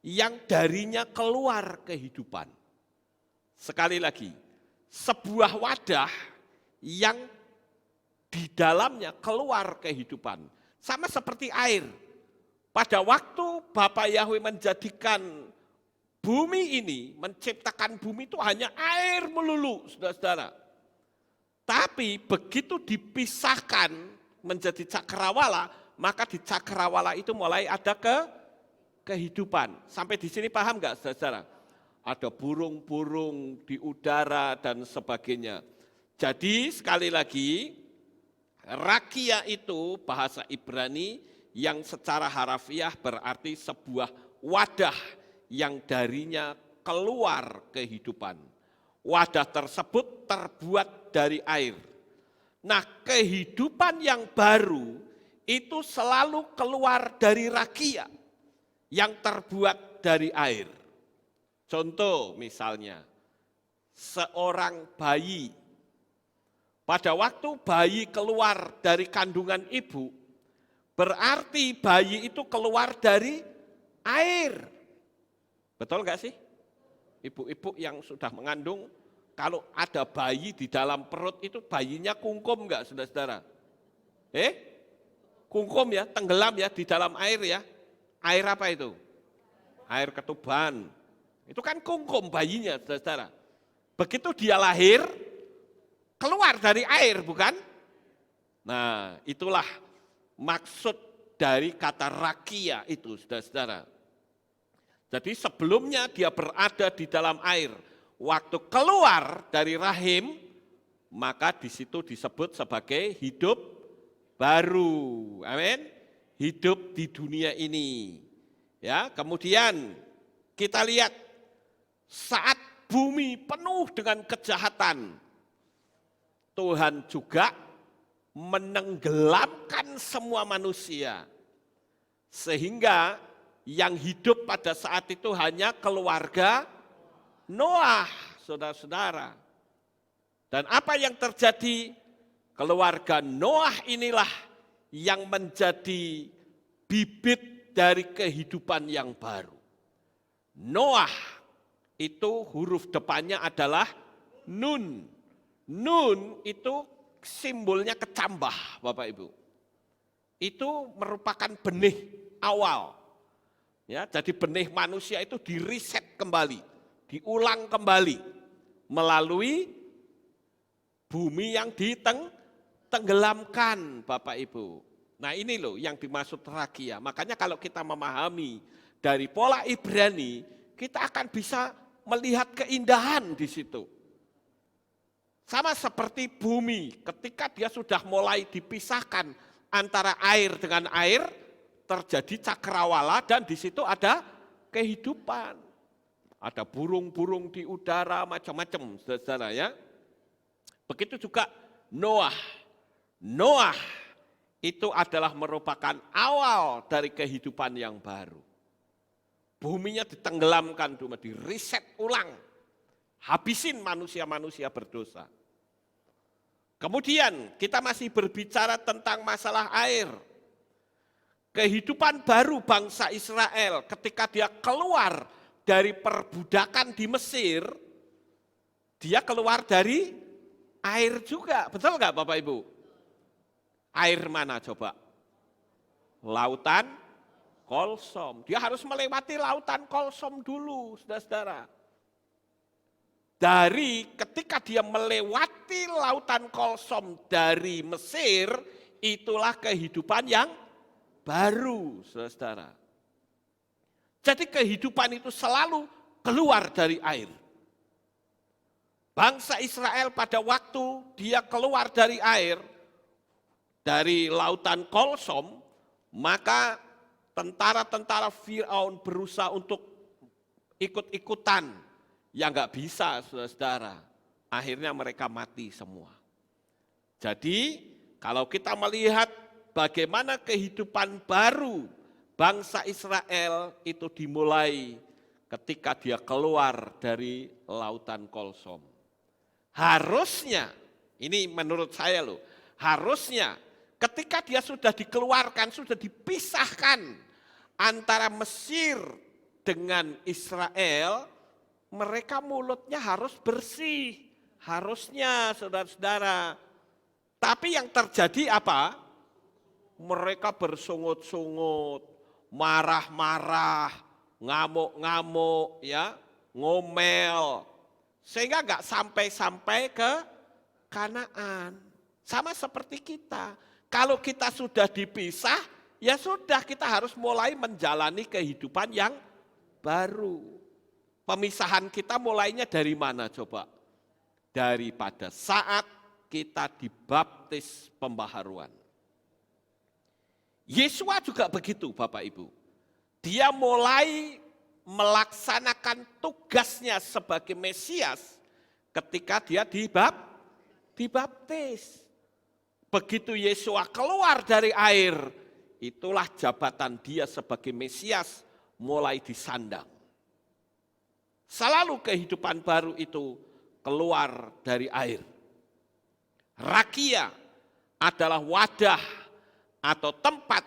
yang darinya keluar kehidupan. Sekali lagi, sebuah wadah yang di dalamnya keluar kehidupan. Sama seperti air. Pada waktu Bapak Yahweh menjadikan bumi ini, menciptakan bumi itu hanya air melulu, saudara-saudara. Tapi begitu dipisahkan menjadi cakrawala, maka di cakrawala itu mulai ada kehidupan. Sampai di sini paham nggak, saudara-saudara? Ada burung-burung di udara dan sebagainya. Jadi sekali lagi, rakia itu bahasa Ibrani yang secara harafiah berarti sebuah wadah yang darinya keluar kehidupan. Wadah tersebut terbuat dari air. Nah, kehidupan yang baru itu selalu keluar dari rakia yang terbuat dari air. Contoh misalnya, seorang bayi, pada waktu bayi keluar dari kandungan ibu, berarti bayi itu keluar dari air. Betul nggak sih? Ibu-ibu yang sudah mengandung, kalau ada bayi di dalam perut itu bayinya kungkum nggak, saudara-saudara? Kungkum ya, tenggelam ya di dalam air ya. Air apa itu? Air ketuban. Itu kan kungkum bayinya, saudara-saudara. Begitu dia lahir, keluar dari air, bukan? Nah, itulah maksud dari kata rakia itu, saudara-saudara. Jadi sebelumnya dia berada di dalam air. Waktu keluar dari rahim, maka di situ disebut sebagai hidup baru. Amin. Hidup di dunia ini. Ya, kemudian kita lihat saat bumi penuh dengan kejahatan, Tuhan juga menenggelamkan semua manusia. Sehingga yang hidup pada saat itu hanya keluarga Noah, saudara-saudara. Dan apa yang terjadi? Keluarga Noah inilah yang menjadi bibit dari kehidupan yang baru. Noah itu huruf depannya adalah Nun. Nun itu simbolnya kecambah, Bapak Ibu. Itu merupakan benih awal. Ya, jadi benih manusia itu diriset kembali, diulang kembali melalui bumi yang ditenggelamkan, Bapak Ibu. Nah ini loh yang dimaksud rakia. Makanya kalau kita memahami dari pola Ibrani, kita akan bisa melihat keindahan di situ. Sama seperti bumi, ketika dia sudah mulai dipisahkan antara air dengan air, terjadi cakrawala dan di situ ada kehidupan. Ada burung-burung di udara, macam-macam, saudara ya. Begitu juga Noah. Noah itu adalah merupakan awal dari kehidupan yang baru. Buminya ditenggelamkan, diriset ulang. Habisin manusia-manusia berdosa. Kemudian kita masih berbicara tentang masalah air. Kehidupan baru bangsa Israel ketika dia keluar dari perbudakan di Mesir, dia keluar dari air juga. Betul nggak Bapak Ibu? Air mana coba? Lautan Kolsom. Dia harus melewati lautan Kolsom dulu, saudara-saudara. Dari ketika dia melewati lautan Kolsom dari Mesir, itulah kehidupan yang baru, saudara-saudara. Jadi kehidupan itu selalu keluar dari air. Bangsa Israel pada waktu dia keluar dari air, dari lautan Kolsom, maka tentara-tentara Firaun berusaha untuk ikut-ikutan. Ya enggak bisa, saudara-saudara. Akhirnya mereka mati semua. Jadi kalau kita melihat bagaimana kehidupan baru bangsa Israel itu dimulai ketika dia keluar dari lautan Kolsom. Harusnya, ini menurut saya loh, harusnya ketika dia sudah dikeluarkan, sudah dipisahkan antara Mesir dengan Israel, mereka mulutnya harus bersih, harusnya saudara-saudara. Tapi yang terjadi apa? Mereka bersungut-sungut, marah-marah, ngamuk-ngamuk, ya, ngomel, sehingga nggak sampai-sampai ke Kanaan. Sama seperti kita, kalau kita sudah dipisah, ya sudah kita harus mulai menjalani kehidupan yang baru. Pemisahan kita mulainya dari mana coba? Daripada saat kita dibaptis pembaharuan. Yesua juga begitu Bapak Ibu. Dia mulai melaksanakan tugasnya sebagai Mesias ketika dia dibaptis. Begitu Yesua keluar dari air, itulah jabatan dia sebagai Mesias mulai disandang. Selalu kehidupan baru itu keluar dari air. Rakia adalah wadah atau tempat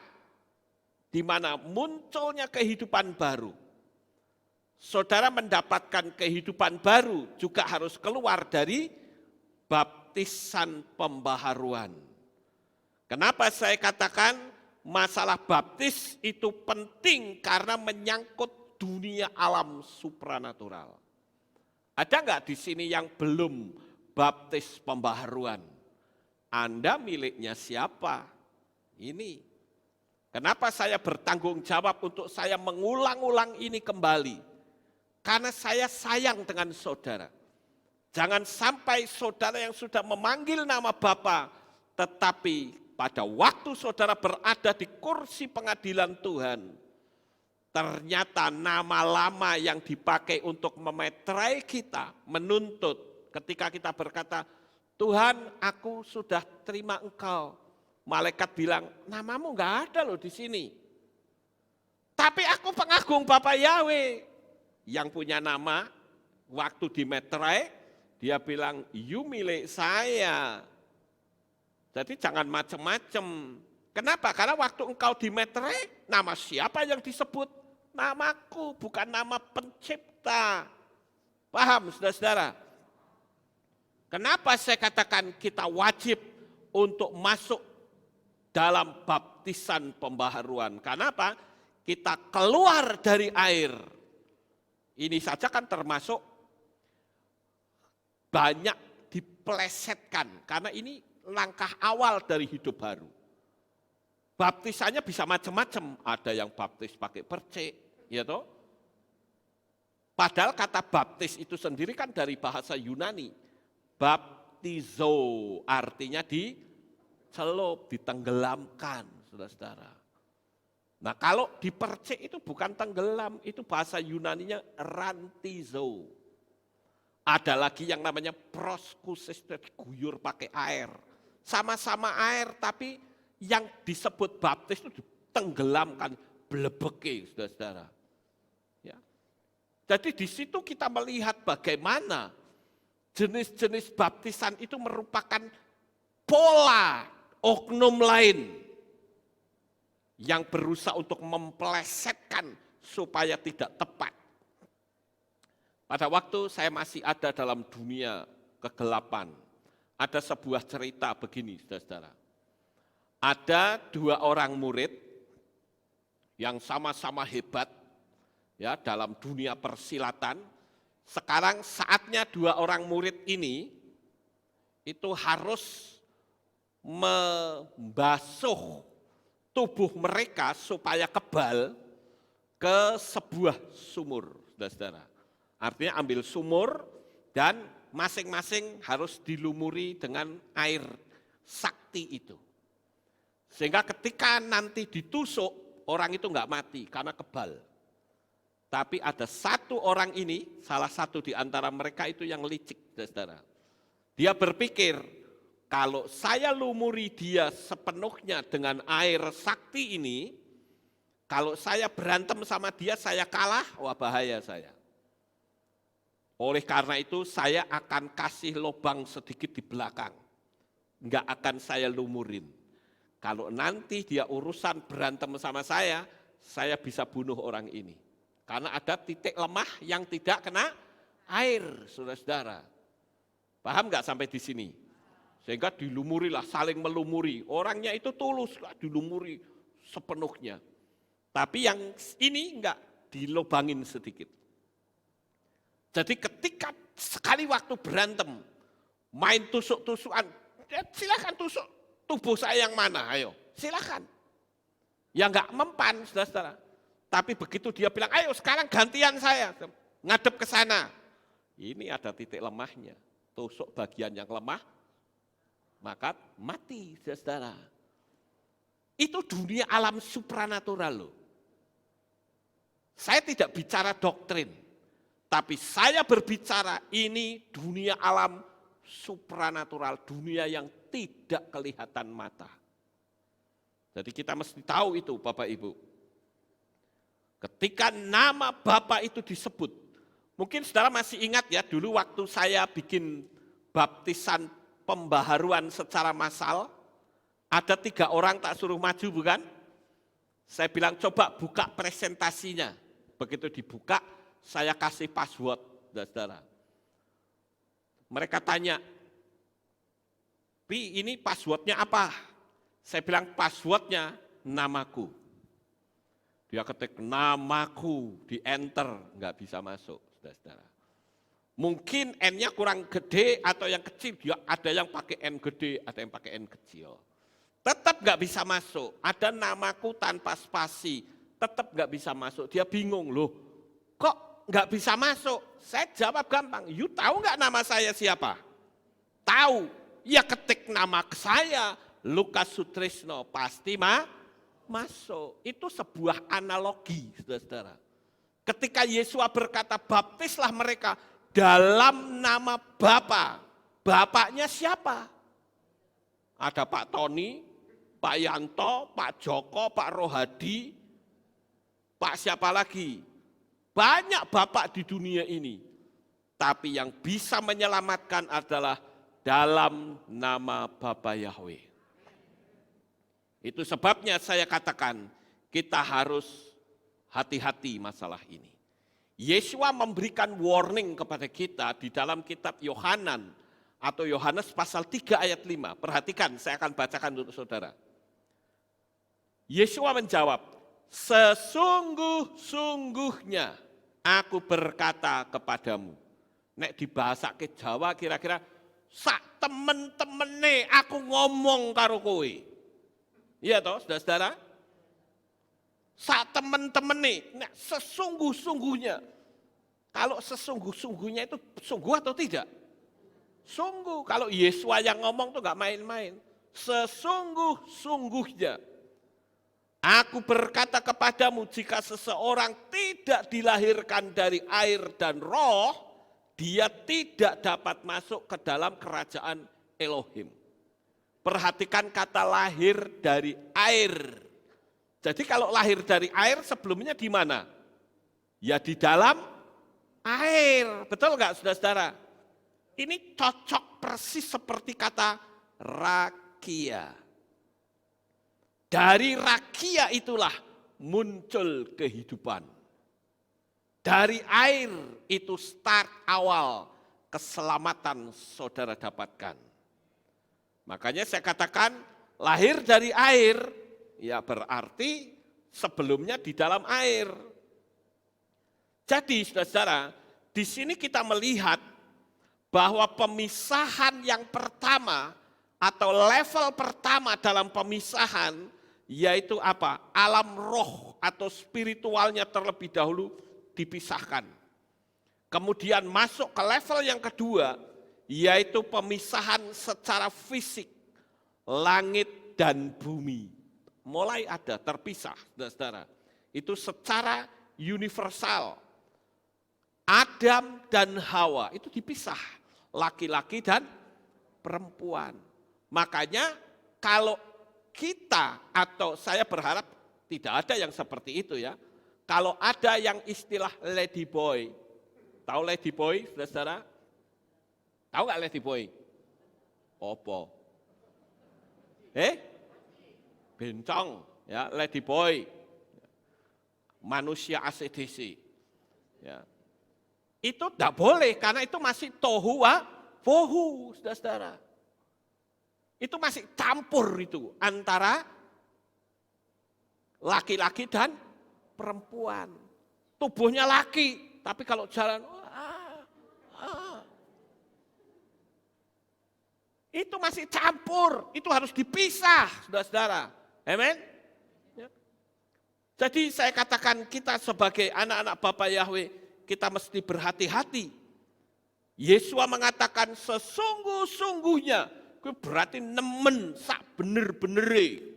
di mana munculnya kehidupan baru. Saudara mendapatkan kehidupan baru juga harus keluar dari baptisan pembaharuan. Kenapa saya katakan masalah baptis itu penting karena menyangkut dunia alam supranatural. Ada enggak di sini yang belum baptis pembaharuan? Anda miliknya siapa? Ini. Kenapa saya bertanggung jawab untuk saya mengulang-ulang ini kembali? Karena saya sayang dengan saudara. Jangan sampai saudara yang sudah memanggil nama Bapa, tetapi pada waktu saudara berada di kursi pengadilan Tuhan, ternyata nama lama yang dipakai untuk memeterai kita, menuntut ketika kita berkata, Tuhan, aku sudah terima engkau. Malaikat bilang, namamu enggak ada loh di sini. Tapi aku pengagung Bapa Yahweh. Yang punya nama, waktu di meterai, dia bilang, you milik saya. Jadi jangan macam-macam. Kenapa? Karena waktu engkau di meterai, nama siapa yang disebut? Namaku, bukan nama pencipta. Paham, saudara-saudara? Kenapa saya katakan kita wajib untuk masuk dalam baptisan pembaharuan? Kenapa? Kita keluar dari air. Ini saja kan termasuk banyak dipelesetkan, karena ini langkah awal dari hidup baru. Baptisannya bisa macam-macam, ada yang baptis pakai percik, ya toh? Padahal kata baptis itu sendiri kan dari bahasa Yunani. Baptizo artinya dicelup, ditenggelamkan, saudara-saudara. Nah kalau dipercik itu bukan tenggelam, itu bahasa Yunaninya rantizo. Ada lagi yang namanya proskusis, diguyur pakai air. Sama-sama air, tapi yang disebut baptis itu ditenggelamkan, blebeke, saudara-saudara. Ya. Jadi di situ kita melihat bagaimana jenis-jenis baptisan itu merupakan pola oknum lain yang berusaha untuk mempelesetkan supaya tidak tepat. Pada waktu saya masih ada dalam dunia kegelapan, ada sebuah cerita begini, saudara-saudara. Ada 2 orang murid yang sama-sama hebat ya dalam dunia persilatan. Sekarang saatnya 2 orang murid ini itu harus membasuh tubuh mereka supaya kebal ke sebuah sumur, saudara-saudara. Artinya ambil sumur dan masing-masing harus dilumuri dengan air sakti itu. Sehingga ketika nanti ditusuk, orang itu enggak mati karena kebal. Tapi ada 1 orang ini, salah satu di antara mereka itu yang licik, saudara. Dia berpikir, kalau saya lumuri dia sepenuhnya dengan air sakti ini, kalau saya berantem sama dia, saya kalah, wah bahaya saya. Oleh karena itu saya akan kasih lubang sedikit di belakang. Enggak akan saya lumurin. Kalau nanti dia urusan berantem sama saya bisa bunuh orang ini. Karena ada titik lemah yang tidak kena air, saudara-saudara. Paham enggak sampai di sini? Sehingga dilumurilah, saling melumuri. Orangnya itu tulus, dilumuri sepenuhnya. Tapi yang ini enggak, dilobangin sedikit. Jadi ketika sekali waktu berantem, main tusuk-tusukan, silakan tusuk tubuh saya yang mana, ayo, silakan. Ya enggak mempan, saudara-saudara. Tapi begitu dia bilang, ayo sekarang gantian saya, ngadep ke sana. Ini ada titik lemahnya, tusuk bagian yang lemah, maka mati, saudara. Itu dunia alam supranatural loh. Saya tidak bicara doktrin. Tapi saya berbicara ini dunia alam supranatural, dunia yang tidak kelihatan mata. Jadi kita mesti tahu itu Bapak Ibu. Ketika nama Bapa itu disebut, mungkin saudara masih ingat ya dulu waktu saya bikin baptisan pembaharuan secara massal, ada 3 orang tak suruh maju bukan? Saya bilang coba buka presentasinya, begitu dibuka, saya kasih password, saudara. Mereka tanya, Pi ini passwordnya apa? Saya bilang passwordnya namaku. Dia ketik namaku, di enter, nggak bisa masuk, saudara. Mungkin N-nya kurang gede atau yang kecil, dia ada yang pakai N gede, ada yang pakai N kecil. Tetap nggak bisa masuk, ada namaku tanpa spasi, tetap nggak bisa masuk. Dia bingung loh, kok nggak bisa masuk? Saya jawab gampang, you tahu nggak nama saya siapa? Tahu, ya ketik nama saya, Lukas Sutrisno, pasti masuk. Itu sebuah analogi, saudara-saudara. Ketika Yesus berkata, baptislah mereka dalam nama Bapa. bapaknya siapa? Ada Pak Tony, Pak Yanto, Pak Joko, Pak Rohadi, Pak siapa lagi? Banyak bapak di dunia ini. Tapi yang bisa menyelamatkan adalah dalam nama Bapa Yahweh. Itu sebabnya saya katakan kita harus hati-hati masalah ini. Yesua memberikan warning kepada kita di dalam kitab Yohanan atau Yohanes pasal 3 ayat 5. Perhatikan, saya akan bacakan untuk saudara. Yesua menjawab, sesungguh-sungguhnya aku berkata kepadamu. Nek dibahasa ke Jawa kira-kira sak temen-temene aku ngomong karo kowe. Iya toh, saudara-saudara? Sak temen-temene, nek sesungguh-sungguhnya. Kalau sesungguh-sungguhnya itu sungguh atau tidak? Sungguh. Kalau Yesua yang ngomong tuh gak main-main. Sesungguh-sungguhnya. Aku berkata kepadamu, jika seseorang tidak dilahirkan dari air dan roh, dia tidak dapat masuk ke dalam kerajaan Elohim. Perhatikan kata lahir dari air. Jadi kalau lahir dari air sebelumnya di mana? Ya di dalam air. Betul nggak saudara-saudara? Ini cocok persis seperti kata rakia. Dari rakia itulah muncul kehidupan. Dari air itu start awal keselamatan saudara dapatkan. Makanya saya katakan lahir dari air, ya berarti sebelumnya di dalam air. Jadi saudara-saudara, di sini kita melihat bahwa pemisahan yang pertama atau level pertama dalam pemisahan yaitu apa? Alam roh atau spiritualnya terlebih dahulu dipisahkan. Kemudian masuk ke level yang kedua, yaitu pemisahan secara fisik, langit dan bumi. Mulai ada terpisah, saudara. Itu secara universal. Adam dan Hawa itu dipisah, laki-laki dan perempuan. Makanya kalau kita atau saya berharap tidak ada yang seperti itu ya. Kalau ada yang istilah lady boy, tahu lady boy, saudara? Tahu nggak lady boy? Opo? Bencong, ya lady boy, manusia ACDC. Ya. Itu tidak boleh karena itu masih tohu wa bohu, saudara. Itu masih campur itu antara laki-laki dan perempuan. Tubuhnya laki, tapi kalau jalan, itu masih campur, itu harus dipisah, saudara-saudara. Amen. Ya. Jadi saya katakan kita sebagai anak-anak Bapa Yahweh, kita mesti berhati-hati. Yesua mengatakan sesungguh-sungguhnya, itu berarti nemen sak bener-benere.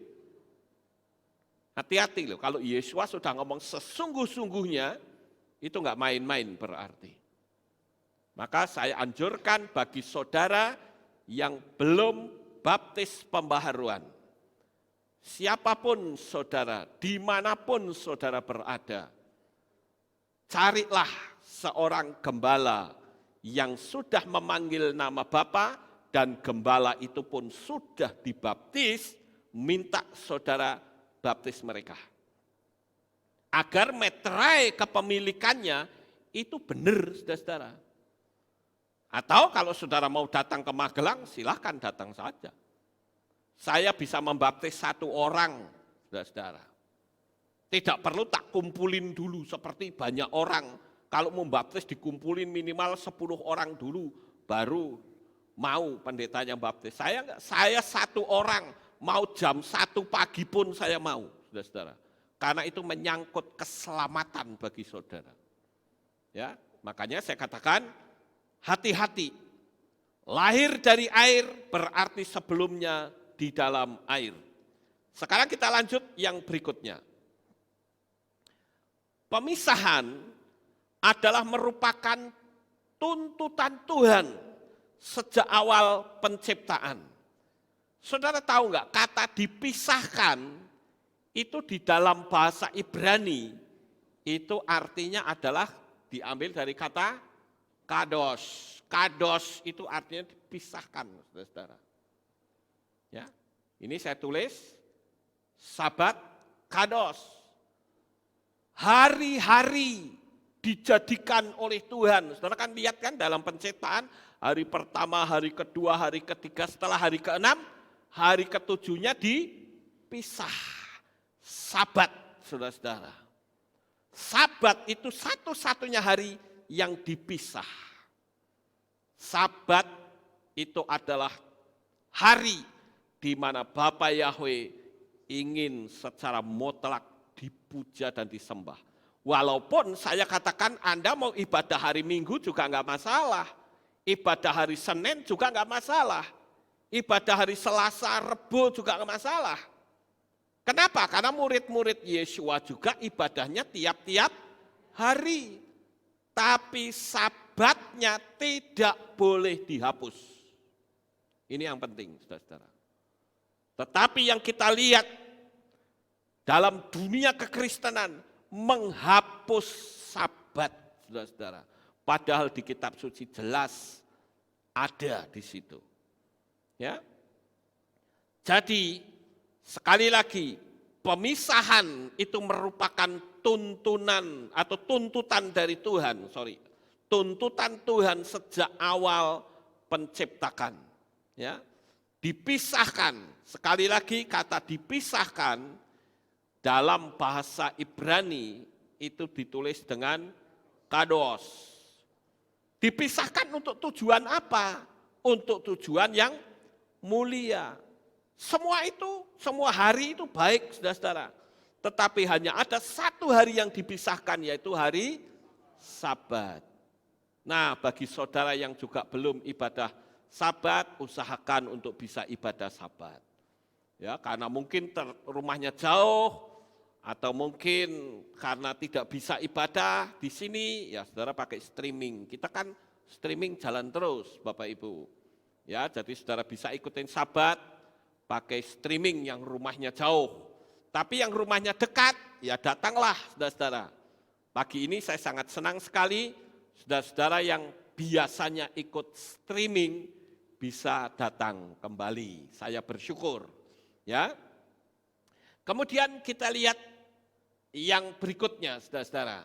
Hati-hati loh, kalau Yesua sudah ngomong sesungguh-sungguhnya, itu enggak main-main berarti. Maka saya anjurkan bagi saudara yang belum baptis pembaharuan, siapapun saudara, dimanapun saudara berada, carilah seorang gembala yang sudah memanggil nama Bapa dan gembala itu pun sudah dibaptis, minta saudara baptis mereka. Agar meterai kepemilikannya itu benar, saudara-saudara. Atau kalau saudara mau datang ke Magelang, silahkan datang saja. Saya bisa membaptis 1 orang, saudara-saudara. Tidak perlu tak kumpulin dulu seperti banyak orang. Kalau membaptis dikumpulin minimal 10 orang dulu, baru mau pendetanya baptis. Saya 1 orang, mau jam 1 pagi pun saya mau, saudara-saudara. Karena itu menyangkut keselamatan bagi saudara. Ya, makanya saya katakan hati-hati. Lahir dari air berarti sebelumnya di dalam air. Sekarang kita lanjut yang berikutnya. Pemisahan adalah merupakan tuntutan Tuhan sejak awal penciptaan. Saudara tahu enggak, kata dipisahkan itu di dalam bahasa Ibrani itu artinya adalah diambil dari kata kados. Kados itu artinya dipisahkan, saudara-saudara. Ya, ini saya tulis Sabat kados. Hari-hari dijadikan oleh Tuhan. Saudara kan lihat kan dalam penciptaan, hari pertama, hari kedua, hari ketiga, setelah hari keenam, hari ketujuhnya dipisah. Sabat, saudara-saudara. Sabat itu satu-satunya hari yang dipisah. Sabat itu adalah hari di mana Bapa Yahweh ingin secara mutlak dipuja dan disembah. Walaupun saya katakan Anda mau ibadah hari Minggu juga enggak masalah. Ibadah hari Senin juga enggak masalah. Ibadah hari Selasa, Rebo juga enggak masalah. Kenapa? Karena murid-murid Yesua juga ibadahnya tiap-tiap hari. Tapi sabatnya tidak boleh dihapus. Ini yang penting, saudara-saudara. Tetapi yang kita lihat dalam dunia kekristenan menghapus sabat, saudara-saudara. Padahal di kitab suci jelas ada di situ. Ya. Jadi sekali lagi pemisahan itu merupakan tuntunan atau tuntutan dari Tuhan, tuntutan Tuhan sejak awal penciptakan. Ya. Dipisahkan, sekali lagi kata dipisahkan dalam bahasa Ibrani itu ditulis dengan kados. Dipisahkan untuk tujuan apa? Untuk tujuan yang mulia. Semua itu, semua hari itu baik, saudara-saudara. Tetapi hanya ada satu hari yang dipisahkan, yaitu hari Sabat. Nah, bagi saudara yang juga belum ibadah Sabat, usahakan untuk bisa ibadah Sabat. Ya, karena mungkin rumahnya jauh, atau mungkin karena tidak bisa ibadah di sini, ya saudara pakai streaming. Kita kan streaming jalan terus, Bapak Ibu. Ya, jadi saudara bisa ikutin Sabat pakai streaming yang rumahnya jauh. Tapi yang rumahnya dekat, ya datanglah saudara-saudara. Pagi ini saya sangat senang sekali saudara-saudara yang biasanya ikut streaming bisa datang kembali. Saya bersyukur. Ya. Kemudian kita lihat yang berikutnya, saudara-saudara.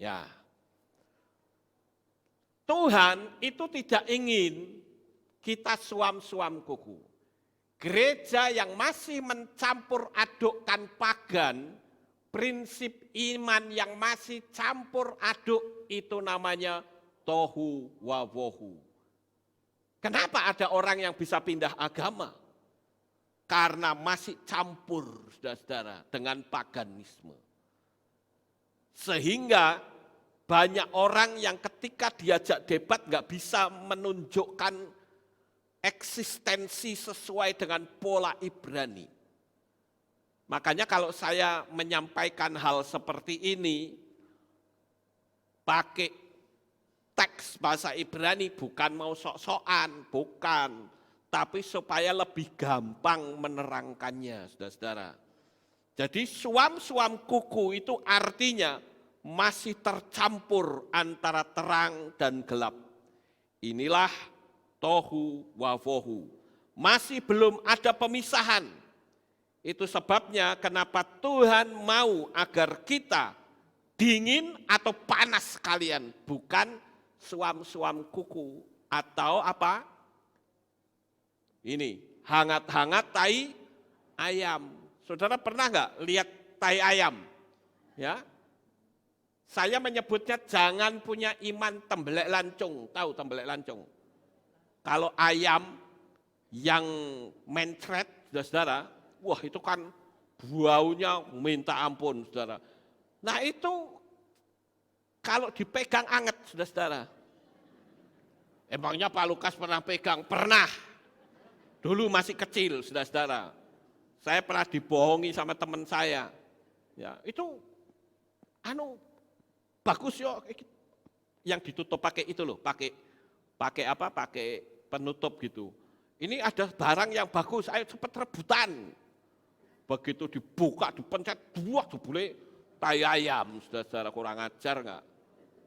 Ya. Tuhan itu tidak ingin kita suam-suam kuku. Gereja yang masih mencampur adukkan pagan, prinsip iman yang masih campur aduk itu namanya tohu wawohu. Kenapa ada orang yang bisa pindah agama? Karena masih campur, saudara-saudara, dengan paganisme. Sehingga banyak orang yang ketika diajak debat nggak bisa menunjukkan eksistensi sesuai dengan pola Ibrani. Makanya kalau saya menyampaikan hal seperti ini, pakai teks bahasa Ibrani bukan mau sok-sokan, bukan. Tapi supaya lebih gampang menerangkannya, saudara-saudara. Jadi suam-suam kuku itu artinya masih tercampur antara terang dan gelap. Inilah tohu wawohu. Masih belum ada pemisahan. Itu sebabnya kenapa Tuhan mau agar kita dingin atau panas sekalian, bukan suam-suam kuku atau apa? Ini hangat-hangat tai ayam. Saudara pernah nggak lihat tai ayam? Ya, saya menyebutnya jangan punya iman tembelek lancung. Tahu tembelek lancung? Kalau ayam yang mencret, saudara, wah itu kan baunya minta ampun, saudara. Nah itu kalau dipegang anget, saudara. Emangnya Pak Lukas pernah pegang? Pernah. Dulu masih kecil, saudara-saudara. Saya pernah dibohongi sama teman saya. Ya, itu bagus yo, yang ditutup pakai itu loh, pakai pakai apa? Pakai penutup gitu. Ini ada barang yang bagus, ayo cepat rebutan. Begitu dibuka, dipencet, buah jebule tai ayam, saudara-saudara, kurang ajar enggak?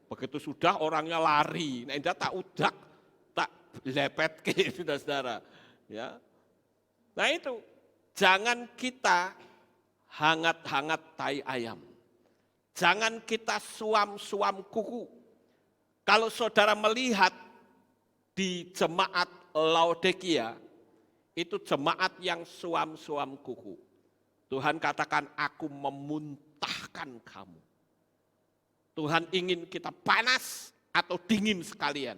Begitu sudah orangnya lari, nah indah tak udak, tak lepet ke saudara-saudara. Ya. Nah itu, jangan kita hangat-hangat tai ayam. Jangan kita suam-suam kuku. Kalau saudara melihat di jemaat Laodikia, itu jemaat yang suam-suam kuku. Tuhan katakan, aku memuntahkan kamu. Tuhan ingin kita panas atau dingin sekalian.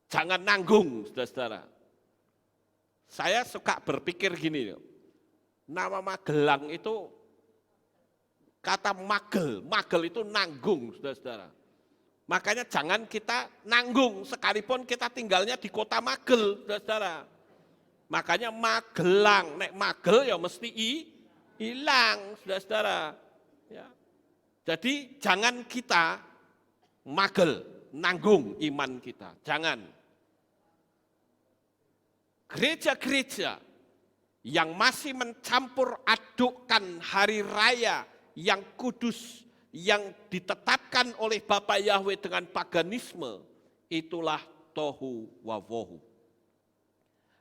Jangan nanggung, saudara-saudara. Saya suka berpikir gini, nama Magelang itu, kata magel itu nanggung, saudara-saudara. Makanya jangan kita nanggung, sekalipun kita tinggalnya di kota Magel, saudara-saudara. Makanya Magelang, nek magel ya mesti hilang, saudara-saudara. Ya. Jadi jangan kita magel, nanggung iman kita, jangan. Gereja-gereja yang masih mencampur adukkan hari raya yang kudus, yang ditetapkan oleh Bapa Yahweh dengan paganisme, itulah tohu wawohu.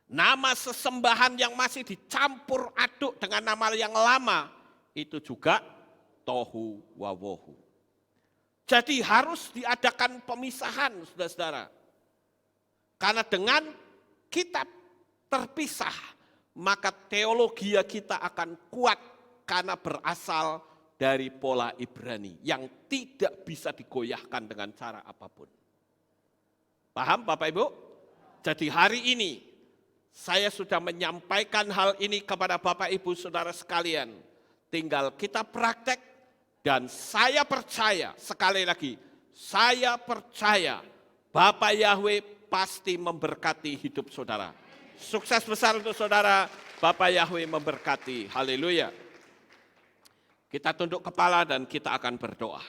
Nama sesembahan yang masih dicampur aduk dengan nama yang lama, itu juga tohu wawohu. Jadi harus diadakan pemisahan, saudara-saudara. Karena dengan kita terpisah, maka teologi kita akan kuat karena berasal dari pola Ibrani yang tidak bisa digoyahkan dengan cara apapun. Paham Bapak Ibu? Jadi hari ini saya sudah menyampaikan hal ini kepada Bapak Ibu Saudara sekalian. Tinggal kita praktek dan saya percaya, sekali lagi, saya percaya Bapak Yahweh pasti memberkati hidup saudara. Sukses besar untuk saudara, Bapak Yahweh memberkati. Haleluya. Kita tunduk kepala dan kita akan berdoa.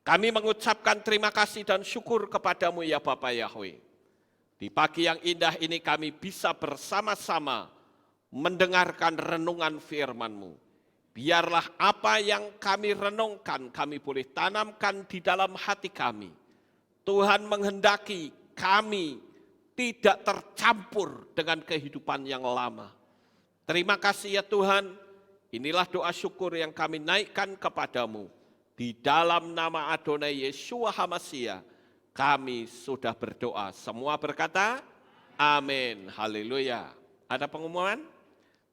Kami mengucapkan terima kasih dan syukur kepadamu ya Bapak Yahweh. Di pagi yang indah ini kami bisa bersama-sama mendengarkan renungan firman-Mu. Biarlah apa yang kami renungkan, kami boleh tanamkan di dalam hati kami. Tuhan menghendaki kami tidak tercampur dengan kehidupan yang lama. Terima kasih ya Tuhan, inilah doa syukur yang kami naikkan kepadamu. Di dalam nama Adonai Yeshua HaMashiach, kami sudah berdoa. Semua berkata, amin, haleluya. Ada pengumuman?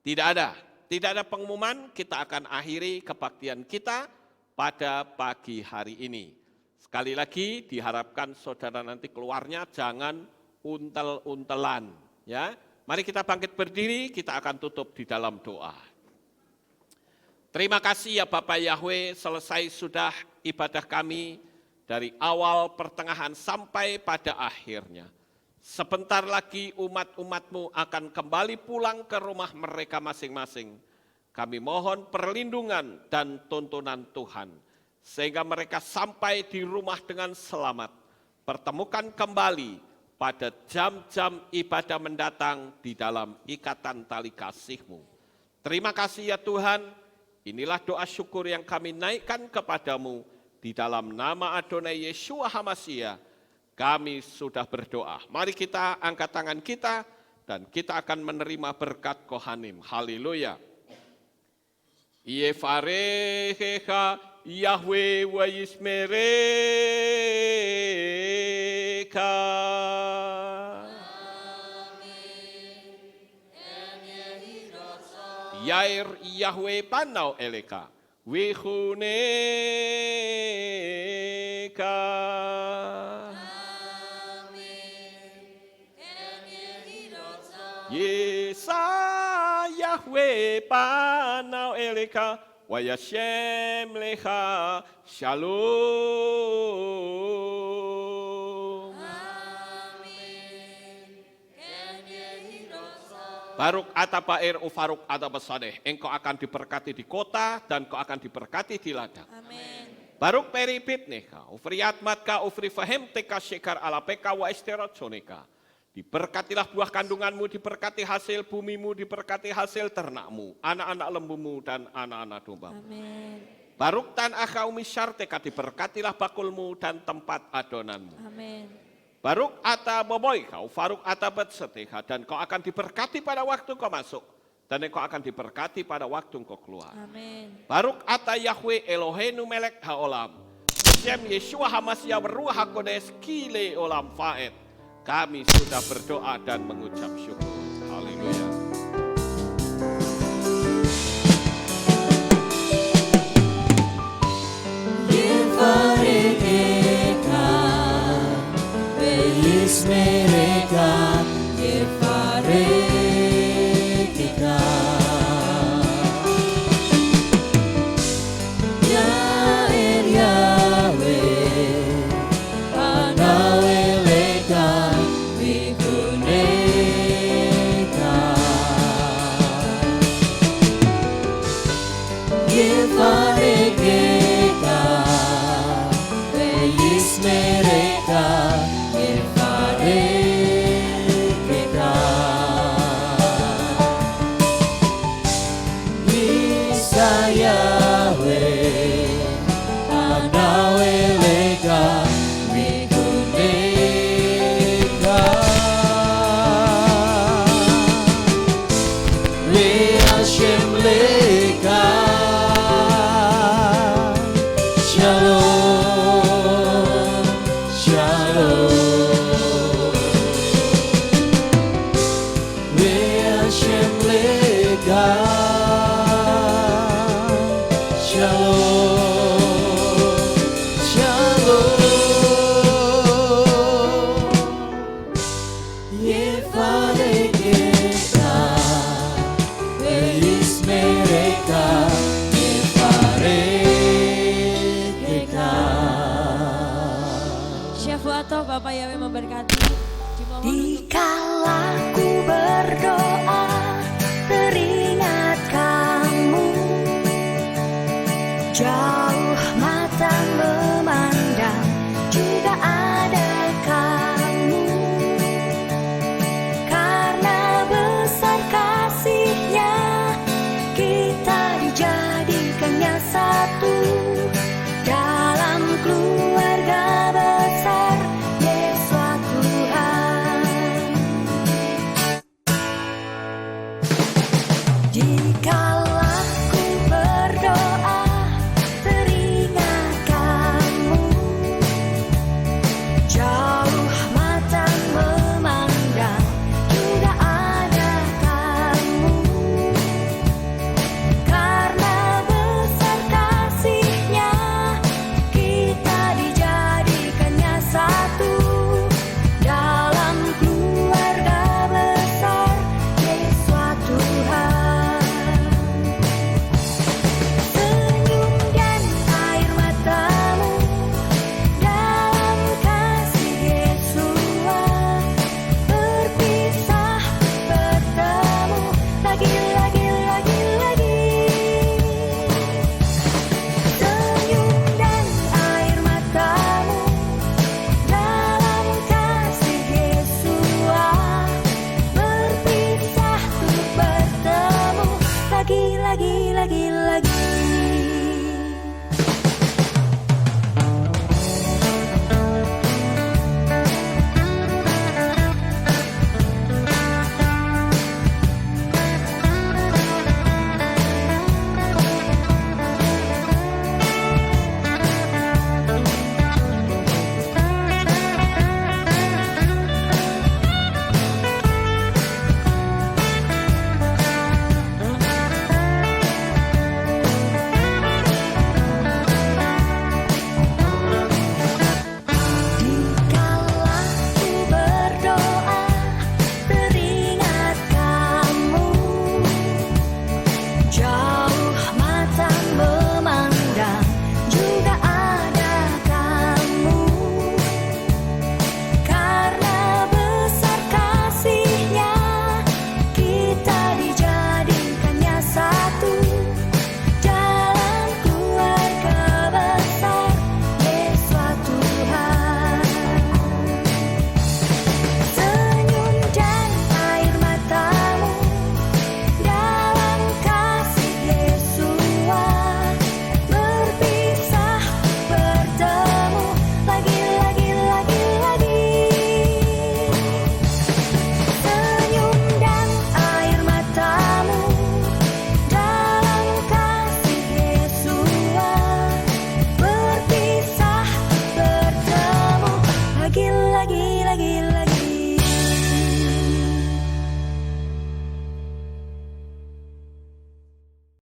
Tidak ada. Tidak ada pengumuman, kita akan akhiri kebaktian kita pada pagi hari ini. Sekali lagi diharapkan saudara nanti keluarnya jangan untel-untelan. Ya, mari kita bangkit berdiri, kita akan tutup di dalam doa. Terima kasih ya Bapak Yahweh, selesai sudah ibadah kami. Dari awal, pertengahan, sampai pada akhirnya. Sebentar lagi umat-umat-Mu akan kembali pulang ke rumah mereka masing-masing. Kami mohon perlindungan dan tuntunan Tuhan. Sehingga mereka sampai di rumah dengan selamat. Pertemukan kembali pada jam-jam ibadah mendatang di dalam ikatan tali kasih-Mu. Terima kasih ya Tuhan, inilah doa syukur yang kami naikkan kepadamu. Di dalam nama Adonai Yeshua HaMashiach, kami sudah berdoa. Mari kita angkat tangan kita dan kita akan menerima berkat Kohanim. Haleluya. Yevarechecha Yahweh wa yismerecha. Yair Yahweh panau eleka. Wihuneka. Yesa Yahweh panau eleka. Wayashem lecha shalom. Baruk atapair ufaruk atapasadeh. Engkau akan diberkati di kota dan kau akan diberkati di ladang. Amin. Baruk peripit neka, ufriat matka ufri fahem teka syekar ala peka wa istirat soneka. Diberkatilah buah kandunganmu, diberkati hasil bumimu, diberkati hasil ternakmu, anak-anak lembumu dan anak-anak dombamu. Amin. Baruk tan akau misyarteka, diberkatilah bakulmu dan tempat adonanmu. Amin. Baruk ata boboy kau, faruk ata betseteha, dan kau akan diberkati pada waktu kau masuk, dan kau akan diberkati pada waktu kau keluar. Amin. Baruk ata Yahweh Eloheinu melek haolam, Shem Yeshua Hamasya Ruach HaKodesh kile olam faed. Kami sudah berdoa dan mengucap syukur. Haleluya. Bapak Yahweh memberkati. Dikala ku berdoa teringat kamu jauh